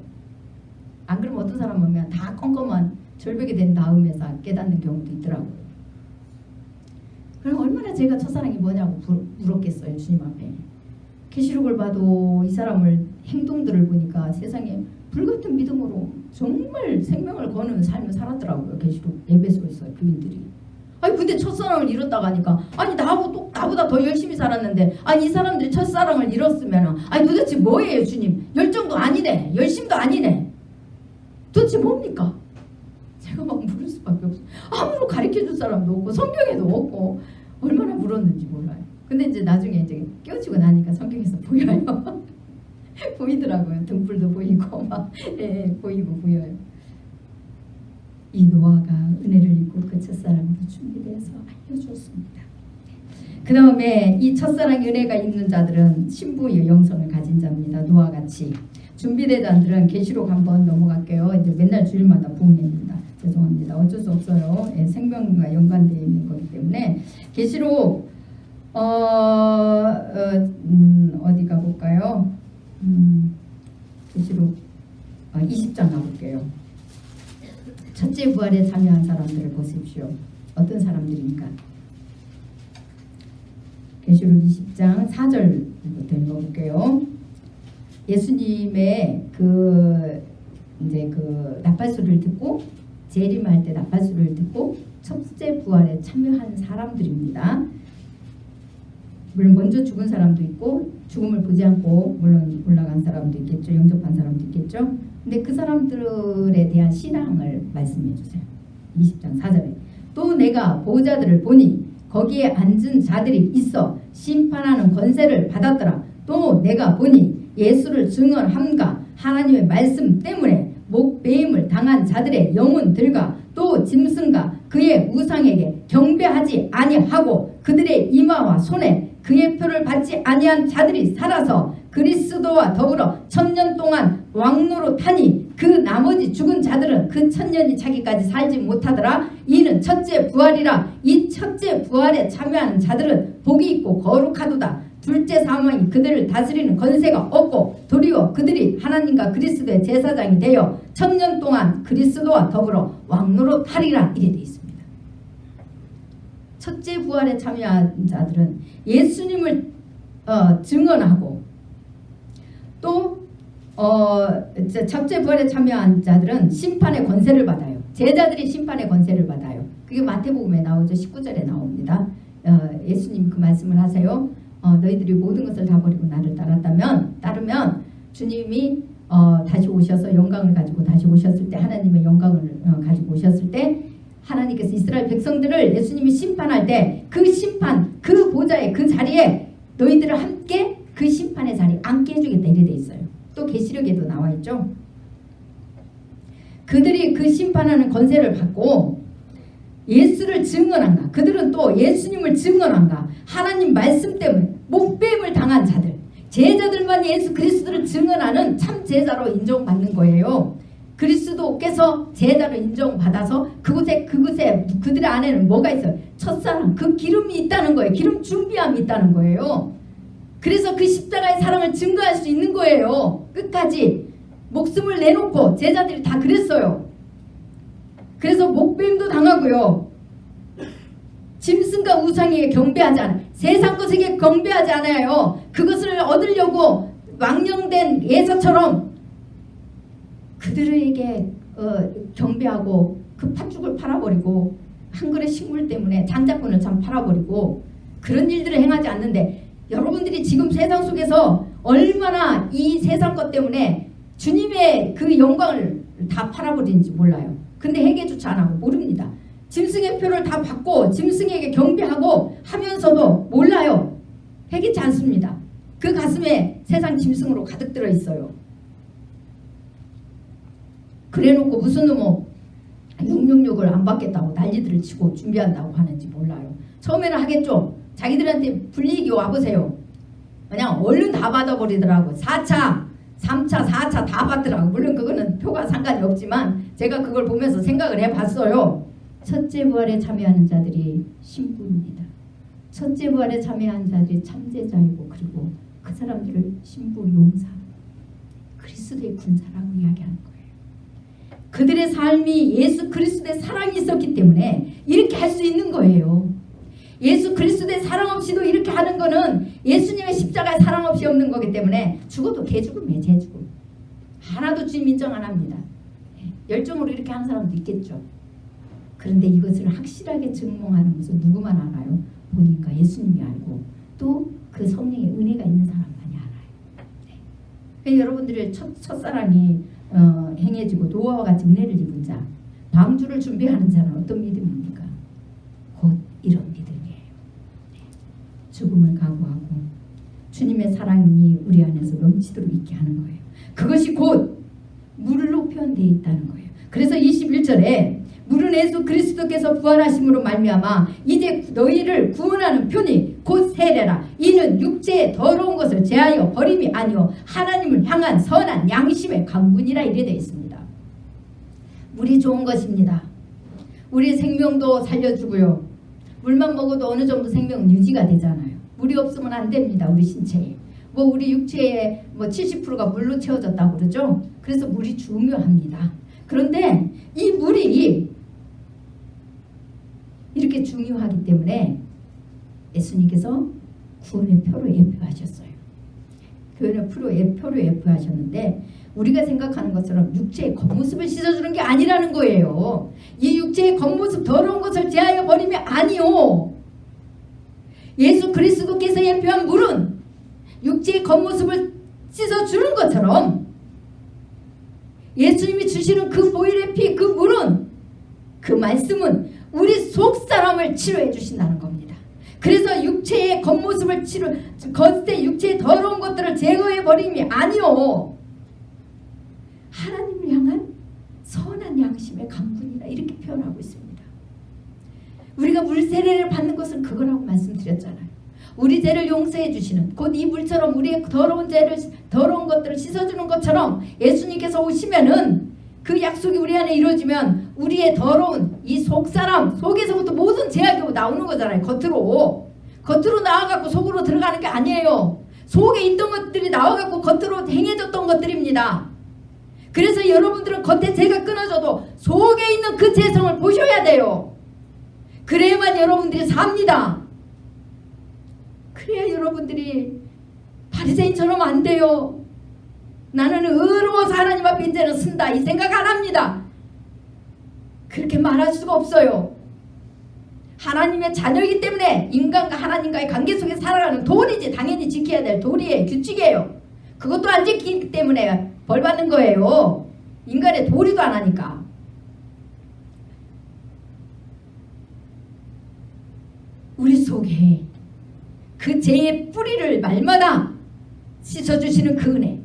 안 그러면 어떤 사람은 그냥 다 껌껌한 절벽이 된 다음에서 깨닫는 경우도 있더라고요. 그럼 얼마나 제가 첫사랑이 뭐냐고 물었겠어요. 주님 앞에. 계시록을 봐도 이 사람을 행동들을 보니까 세상에 불같은 믿음으로 정말 생명을 거는 삶을 살았더라고요. 계시록 에베소에서 교인들이. 아니 근데 첫사랑을 잃었다고 하니까 아니 나보다 더 열심히 살았는데 아니 이 사람들이 첫사랑을 잃었으면 아니 도대체 뭐예요 주님? 열정도 아니네. 열심도 아니네. 도대체 뭡니까? 제가 막 물을 수밖에 없어요. 아무로 가르쳐줄 사람도 없고 성경에도 없고 얼마나 물었는지 몰라요. 근데 이제 나중에 이제 깨우치고 나니까 성경에서 보여요. 보이더라고요. 등불도 보이고 막 보이고 보여요. 이 노아가 은혜를 입고 그 첫사랑으로 준비되어서 알려주었습니다. 그 다음에 이 첫사랑의 은혜가 있는 자들은 신부의 영성을 가진 자입니다. 노아와 같이. 준비된 자들은 계시록 한번 넘어갈게요. 이제 맨날 주일마다 부흥입니다. 죄송합니다. 어쩔 수 없어요. 생명과 연관되어 있는 거기 때문에 계시록 어디 가볼까요? 계시록 20장 가볼게요. 첫째 부활에 참여한 사람들을 보십시오. 어떤 사람들입니까? 계시록 20장 4절부터 읽어볼게요. 예수님의 이제 나팔소리를 듣고 재림할 때 나팔소리를 듣고 첫째 부활에 참여한 사람들입니다. 물론 먼저 죽은 사람도 있고 죽음을 보지 않고 물론 올라간 사람도 있겠죠. 영접한 사람도 있겠죠. 근데 그 사람들에 대한 신앙을 말씀해 주세요. 20장 4절에 또 내가 보호자들을 보니 거기에 앉은 자들이 있어 심판하는 권세를 받았더라. 또 내가 보니 예수를 증언함과 하나님의 말씀 때문에 목배임을 당한 자들의 영혼들과 또 짐승과 그의 우상에게 경배하지 아니하고 그들의 이마와 손에 그의 표를 받지 아니한 자들이 살아서 그리스도와 더불어 1000년 동안 왕노로 타니 그 나머지 죽은 자들은 그 1000년이 차기까지 살지 못하더라. 이는 첫째 부활이라. 이 첫째 부활에 참여하는 자들은 복이 있고 거룩하도다. 둘째 사망이 그들을 다스리는 권세가 없고 도리어 그들이 하나님과 그리스도의 제사장이 되어 1000년 동안 그리스도와 더불어 왕노로 타리라. 이래 되어 있습니다. 첫째 부활에 참여한 자들은 예수님을 증언하고 또 첫째 부활에 참여한 자들은 심판의 권세를 받아요. 제자들이 심판의 권세를 받아요. 그게 마태복음에 나오죠. 19절에 나옵니다. 예수님 그 말씀을 하세요. 너희들이 모든 것을 다 버리고 나를 따르면 주님이 다시 오셔서 영광을 가지고 다시 오셨을 때 하나님의 영광을 가지고 오셨을 때 하나님께서 이스라엘 백성들을 예수님이 심판할 때 그 심판 그 보좌의 그 자리에 너희들을 함께 그 심판의 자리에 앉게 해주겠다 이래 돼 있어요. 또 계시록에도 나와 있죠. 그들이 그 심판하는 권세를 받고 예수를 증언한가 그들은 또 예수님을 증언한가 하나님 말씀 때문에 목배임을 당한 자들 제자들만 예수 그리스도를 증언하는 참 제자로 인정받는 거예요. 그리스도께서 제자로 인정받아서 그곳에 그들의 안에는 뭐가 있어요? 첫사랑 그 기름이 있다는 거예요. 기름 준비함이 있다는 거예요. 그래서 그 십자가의 사랑을 증거할 수 있는 거예요. 끝까지 목숨을 내놓고 제자들이 다 그랬어요. 그래서 목배임도 당하고요. 짐승과 우상에게 경배하지 않아요. 세상 것에게 경배하지 않아요. 그것을 얻으려고 망령된 예사처럼 그들에게 경배하고 그 팥죽을 팔아버리고 한 그릇 식물 때문에 장자권을 참 팔아버리고 그런 일들을 행하지 않는데 여러분들이 지금 세상 속에서 얼마나 이 세상 것 때문에 주님의 그 영광을 다 팔아버리는지 몰라요. 근데 회개조차 안 하고 모릅니다. 짐승의 표를 다 받고 짐승에게 경배하고 하면서도 몰라요. 회개치 않습니다. 그 가슴에 세상 짐승으로 가득 들어 있어요. 그래놓고 무슨 놈은 666을 안 받겠다고 난리들을 치고 준비한다고 하는지 몰라요. 처음에는 하겠죠. 자기들한테 불이익이 와보세요. 그냥 얼른 다 받아버리더라고. 4차, 3차, 4차 다 받더라고. 물론 그거는 표가 상관이 없지만 제가 그걸 보면서 생각을 해봤어요. 첫째 부활에 참여하는 자들이 신부입니다. 첫째 부활에 참여하는 자들이 참제자이고 그리고 그 사람들을 신부 용사, 그리스도의 군사라고 이야기하는 거예요. 그들의 삶이 예수 그리스도의 사랑이 있었기 때문에 이렇게 할 수 있는 거예요. 예수 그리스도의 사랑 없이도 이렇게 하는 거는 예수님의 십자가의 사랑 없이 없는 거기 때문에 죽어도 개죽음이에요. 개죽음. 하나도 주님 인정 안 합니다. 열정으로 이렇게 하는 사람도 있겠죠. 그런데 이것을 확실하게 증명하는 것은 누구만 알아요? 본인과 예수님이 알고 또 그 성령의 은혜가 있는 사람만이 알아요. 네. 여러분들의 첫사랑이 행해지고 노아와 같이 은혜를 입은 자, 방주를 준비하는 자는 어떤 믿음입니까? 곧 이런 믿음이에요. 네. 죽음을 각오하고 주님의 사랑이 우리 안에서 넘치도록 있게 하는 거예요. 그것이 곧 물로 표현되어 있다는 거예요. 그래서 21절에 물은 예수 그리스도께서 부활하심으로 말미암아 이제 너희를 구원하는 편이 곧 세례라. 이는 육체의 더러운 것을 제하여 버림이 아니요 하나님을 향한 선한 양심의 강군이라 이래 되어 있습니다. 물이 좋은 것입니다. 우리 생명도 살려주고요. 물만 먹어도 어느 정도 생명은 유지가 되잖아요. 물이 없으면 안 됩니다. 우리 신체에. 우리 육체의 70%가 물로 채워졌다고 그러죠. 그래서 물이 중요합니다. 그런데 이 물이 이렇게 중요하기 때문에 예수님께서 구원의 표로 예표하셨어요. 구원의 표로 예표하셨는데 우리가 생각하는 것처럼 육체의 겉모습을 씻어주는 게 아니라는 거예요. 이 육체의 겉모습 더러운 것을 제하여 버리면 아니요. 예수 그리스도께서 예표한 물은 육체의 겉모습을 씻어주는 것처럼 예수님이 주시는 그 보혈의 피, 그 물은, 그 말씀은 우리 속사람을 치료해 주신다는 겁니다. 그래서 육체의 겉모습을 겉에 육체의 더러운 것들을 제거해 버림이 아니요 하나님을 향한 선한 양심의 강군이다 이렇게 표현하고 있습니다. 우리가 물 세례를 받는 것은 그거라고 말씀드렸잖아요. 우리 죄를 용서해 주시는 곧 이 물처럼 우리의 더러운 것들을 씻어주는 것처럼 예수님께서 오시면은 그 약속이 우리 안에 이루어지면 우리의 더러운 이 속사람 속에서부터 모든 죄악이 나오는 거잖아요. 겉으로 나와갖고 속으로 들어가는 게 아니에요. 속에 있던 것들이 나와갖고 겉으로 행해졌던 것들입니다. 그래서 여러분들은 겉에 죄가 끊어져도 속에 있는 그 죄성을 보셔야 돼요. 그래야만 여러분들이 삽니다. 그래야 여러분들이 바리새인처럼 안 돼요. 나는 의로워서 하나님 앞에 이제는 쓴다 이 생각 안 합니다. 그렇게 말할 수가 없어요. 하나님의 자녀이기 때문에 인간과 하나님과의 관계 속에 살아가는 도리지. 당연히 지켜야 될 도리의 규칙이에요. 그것도 안 지키기 때문에 벌 받는 거예요. 인간의 도리도 안 하니까. 우리 속에 그 죄의 뿌리를 말마다 씻어주시는 그 은혜.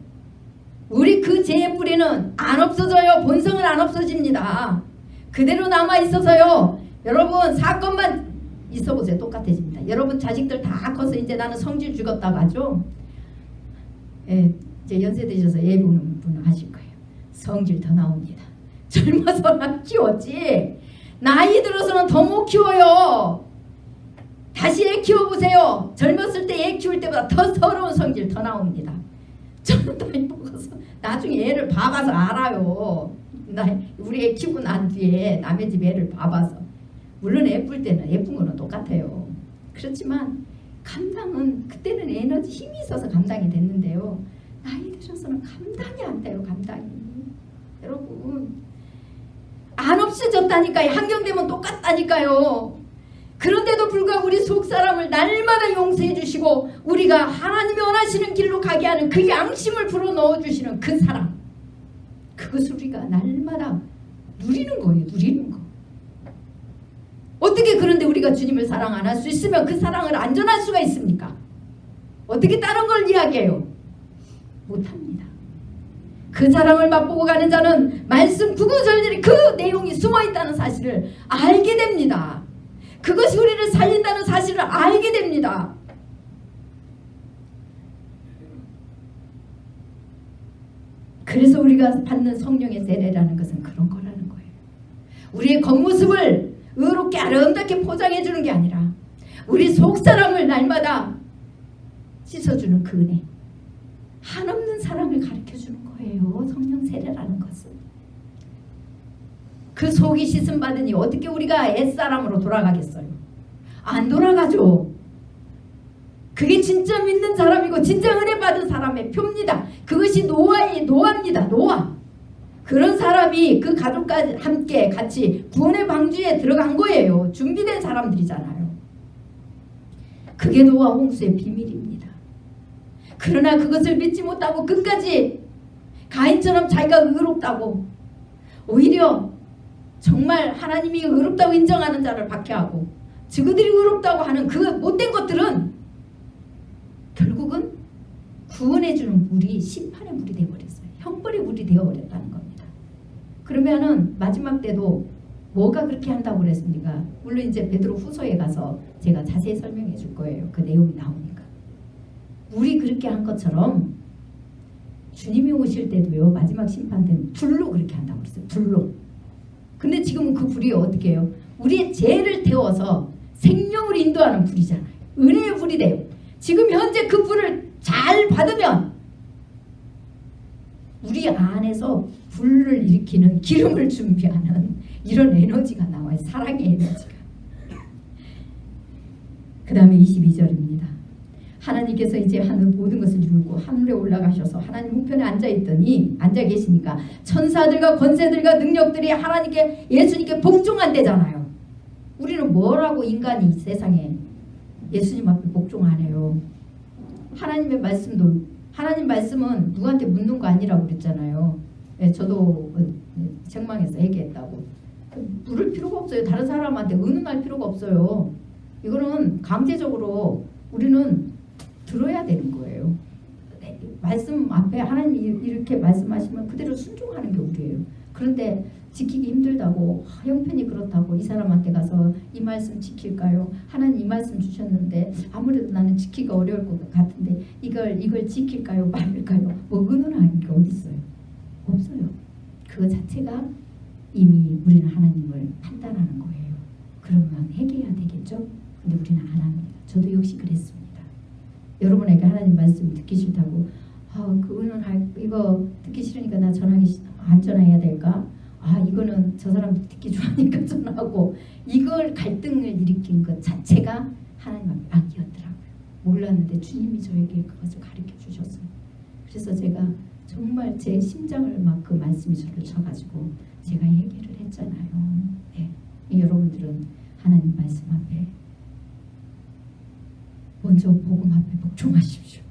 우리 그 죄의 뿌리는 안 없어져요. 본성은 안 없어집니다. 그대로 남아있어서요. 여러분 사건만 있어보세요. 똑같아집니다. 여러분 자식들 다 커서 이제 나는 성질 죽었다고 하죠. 예, 이제 연세 드셔서 예 보는 분은 하실 거예요. 성질 더 나옵니다. 젊어서는 키웠지 나이 들어서는 더 못 키워요. 다시 애 키워보세요. 젊었을 때 애 키울 때보다 더 더러운 성질 더 나옵니다. 저는 나이 먹어서 나중에 애를 봐봐서 알아요. 우리 애 키우고 난 뒤에 남의 집 애를 봐봐서. 물론 예쁠 때는 예쁜 거는 똑같아요. 그렇지만 감당은 그때는 에너지 힘이 있어서 감당이 됐는데요. 나이 들어서는 감당이 안 돼요. 감당이. 여러분 안 없어졌다니까요. 한경되면 똑같다니까요. 그런데도 불구하고 우리 속사람을 날마다 용서해 주시고 우리가 하나님이 원하시는 길로 가게 하는 그 양심을 불어넣어 주시는 그 사랑, 그것을 우리가 날마다 누리는 거예요. 누리는 거. 어떻게 그런데 우리가 주님을 사랑 안 할 수 있으면 그 사랑을 안전할 수가 있습니까? 어떻게 다른 걸 이야기해요? 못합니다. 그 사랑을 맛보고 가는 자는 말씀 구구절절히 그 내용이 숨어있다는 사실을 알게 됩니다. 그것이 우리를 살린다는 사실을 알게 됩니다. 그래서 우리가 받는 성령의 세례라는 것은 그런 거라는 거예요. 우리의 겉모습을 의롭게 아름답게 포장해 주는 게 아니라 우리 속사람을 날마다 씻어주는 그 은혜, 한없는 사랑을 가르쳐 주는 거예요. 성령 세례라는 것은. 그 속이 씻음 받으니 어떻게 우리가 옛사람으로 돌아가겠어요? 안 돌아가죠. 그게 진짜 믿는 사람이고 진짜 은혜 받은 사람의 표입니다. 그것이 노아입니다. 노아. 그런 사람이 그 가족과 함께 같이 구원의 방주에 들어간 거예요. 준비된 사람들이잖아요. 그게 노아 홍수의 비밀입니다. 그러나 그것을 믿지 못하고 끝까지 가인처럼 자기가 의롭다고 오히려 정말 하나님이 의롭다고 인정하는 자를 박해하고 저그들이 의롭다고 하는 그 못된 것들은 구원해주는 물이 심판의 물이 되어버렸어요. 형벌의 물이 되어버렸다는 겁니다. 그러면은 마지막 때도 뭐가 그렇게 한다고 그랬습니까? 물론 이제 베드로 후서에 가서 제가 자세히 설명해 줄 거예요. 그 내용이 나오니까. 물이 그렇게 한 것처럼 주님이 오실 때도요. 마지막 심판 때는 불로 그렇게 한다고 그랬어요. 불로. 근데 지금은 그 불이 어떻게 해요? 우리의 죄를 태워서 생명을 인도하는 불이잖아요. 은혜의 불이 돼요. 지금 현재 그 불을 잘 받으면 우리 안에서 불을 일으키는 기름을 준비하는 이런 에너지가 나와요. 사랑의 에너지가. 그 다음에 22절입니다. 하나님께서 이제 하늘 모든 것을 이루고 하늘에 올라가셔서 하나님 우편에 앉아 계시니까 천사들과 권세들과 능력들이 하나님께 예수님께 복종한대잖아요. 우리는 뭐라고 인간이 이 세상에 예수님 앞에 복종 안 해요. 하나님의 말씀도 하나님 말씀은 누구한테 묻는 거 아니라고 그랬잖아요. 네, 저도 책망에서 얘기했다고. 물을 필요가 없어요. 다른 사람한테 의논할 필요가 없어요. 이거는 강제적으로 우리는 들어야 되는 거예요. 말씀 앞에 하나님 이렇게 말씀하시면 그대로 순종하는 게 우리예요. 그런데 지키기 힘들다고 형편이 그렇다고 이 사람한테 가서 이 말씀 지킬까요? 하나님 이 말씀 주셨는데 아무래도 나는 지키기가 어려울 것 같은데 이걸 지킬까요? 말릴까요? 뭐 의논하는 게 어디 있어요? 없어요. 그거 자체가 이미 우리는 하나님을 판단하는 거예요. 그러면 회개해야 되겠죠? 근데 우리는 안 합니다. 저도 역시 그랬습니다. 여러분에게 하나님 말씀 듣기 싫다고 그 의논할 이거 듣기 싫으니까 나 안 전화해야 될까? 이거는 저 사람 듣기 좋아하니까 전화하고 이걸 갈등을 일으킨 것 자체가 하나님 앞에 악이었더라고요. 몰랐는데 주님이 저에게 그것을 가르쳐 주셨어요. 그래서 제가 정말 제 심장을 막 그 말씀이 저를 쳐가지고 제가 얘기를 했잖아요. 네. 여러분들은 하나님 말씀 앞에 먼저 복음 앞에 복종하십시오.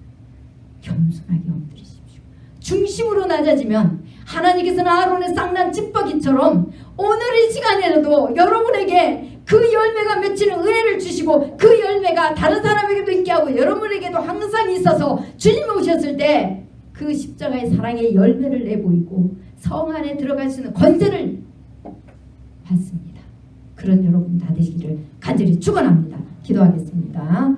겸손하게 엎드리십시오. 중심으로 낮아지면 하나님께서는 아론의 쌍난 찌꺼기처럼 오늘 이 시간에라도 여러분에게 그 열매가 맺히는 은혜를 주시고 그 열매가 다른 사람에게도 있게 하고 여러분에게도 항상 있어서 주님이 오셨을 때 그 십자가의 사랑의 열매를 내보이고 성 안에 들어갈 수 있는 권세를 받습니다. 그런 여러분 다 되시기를 간절히 축원합니다. 기도하겠습니다.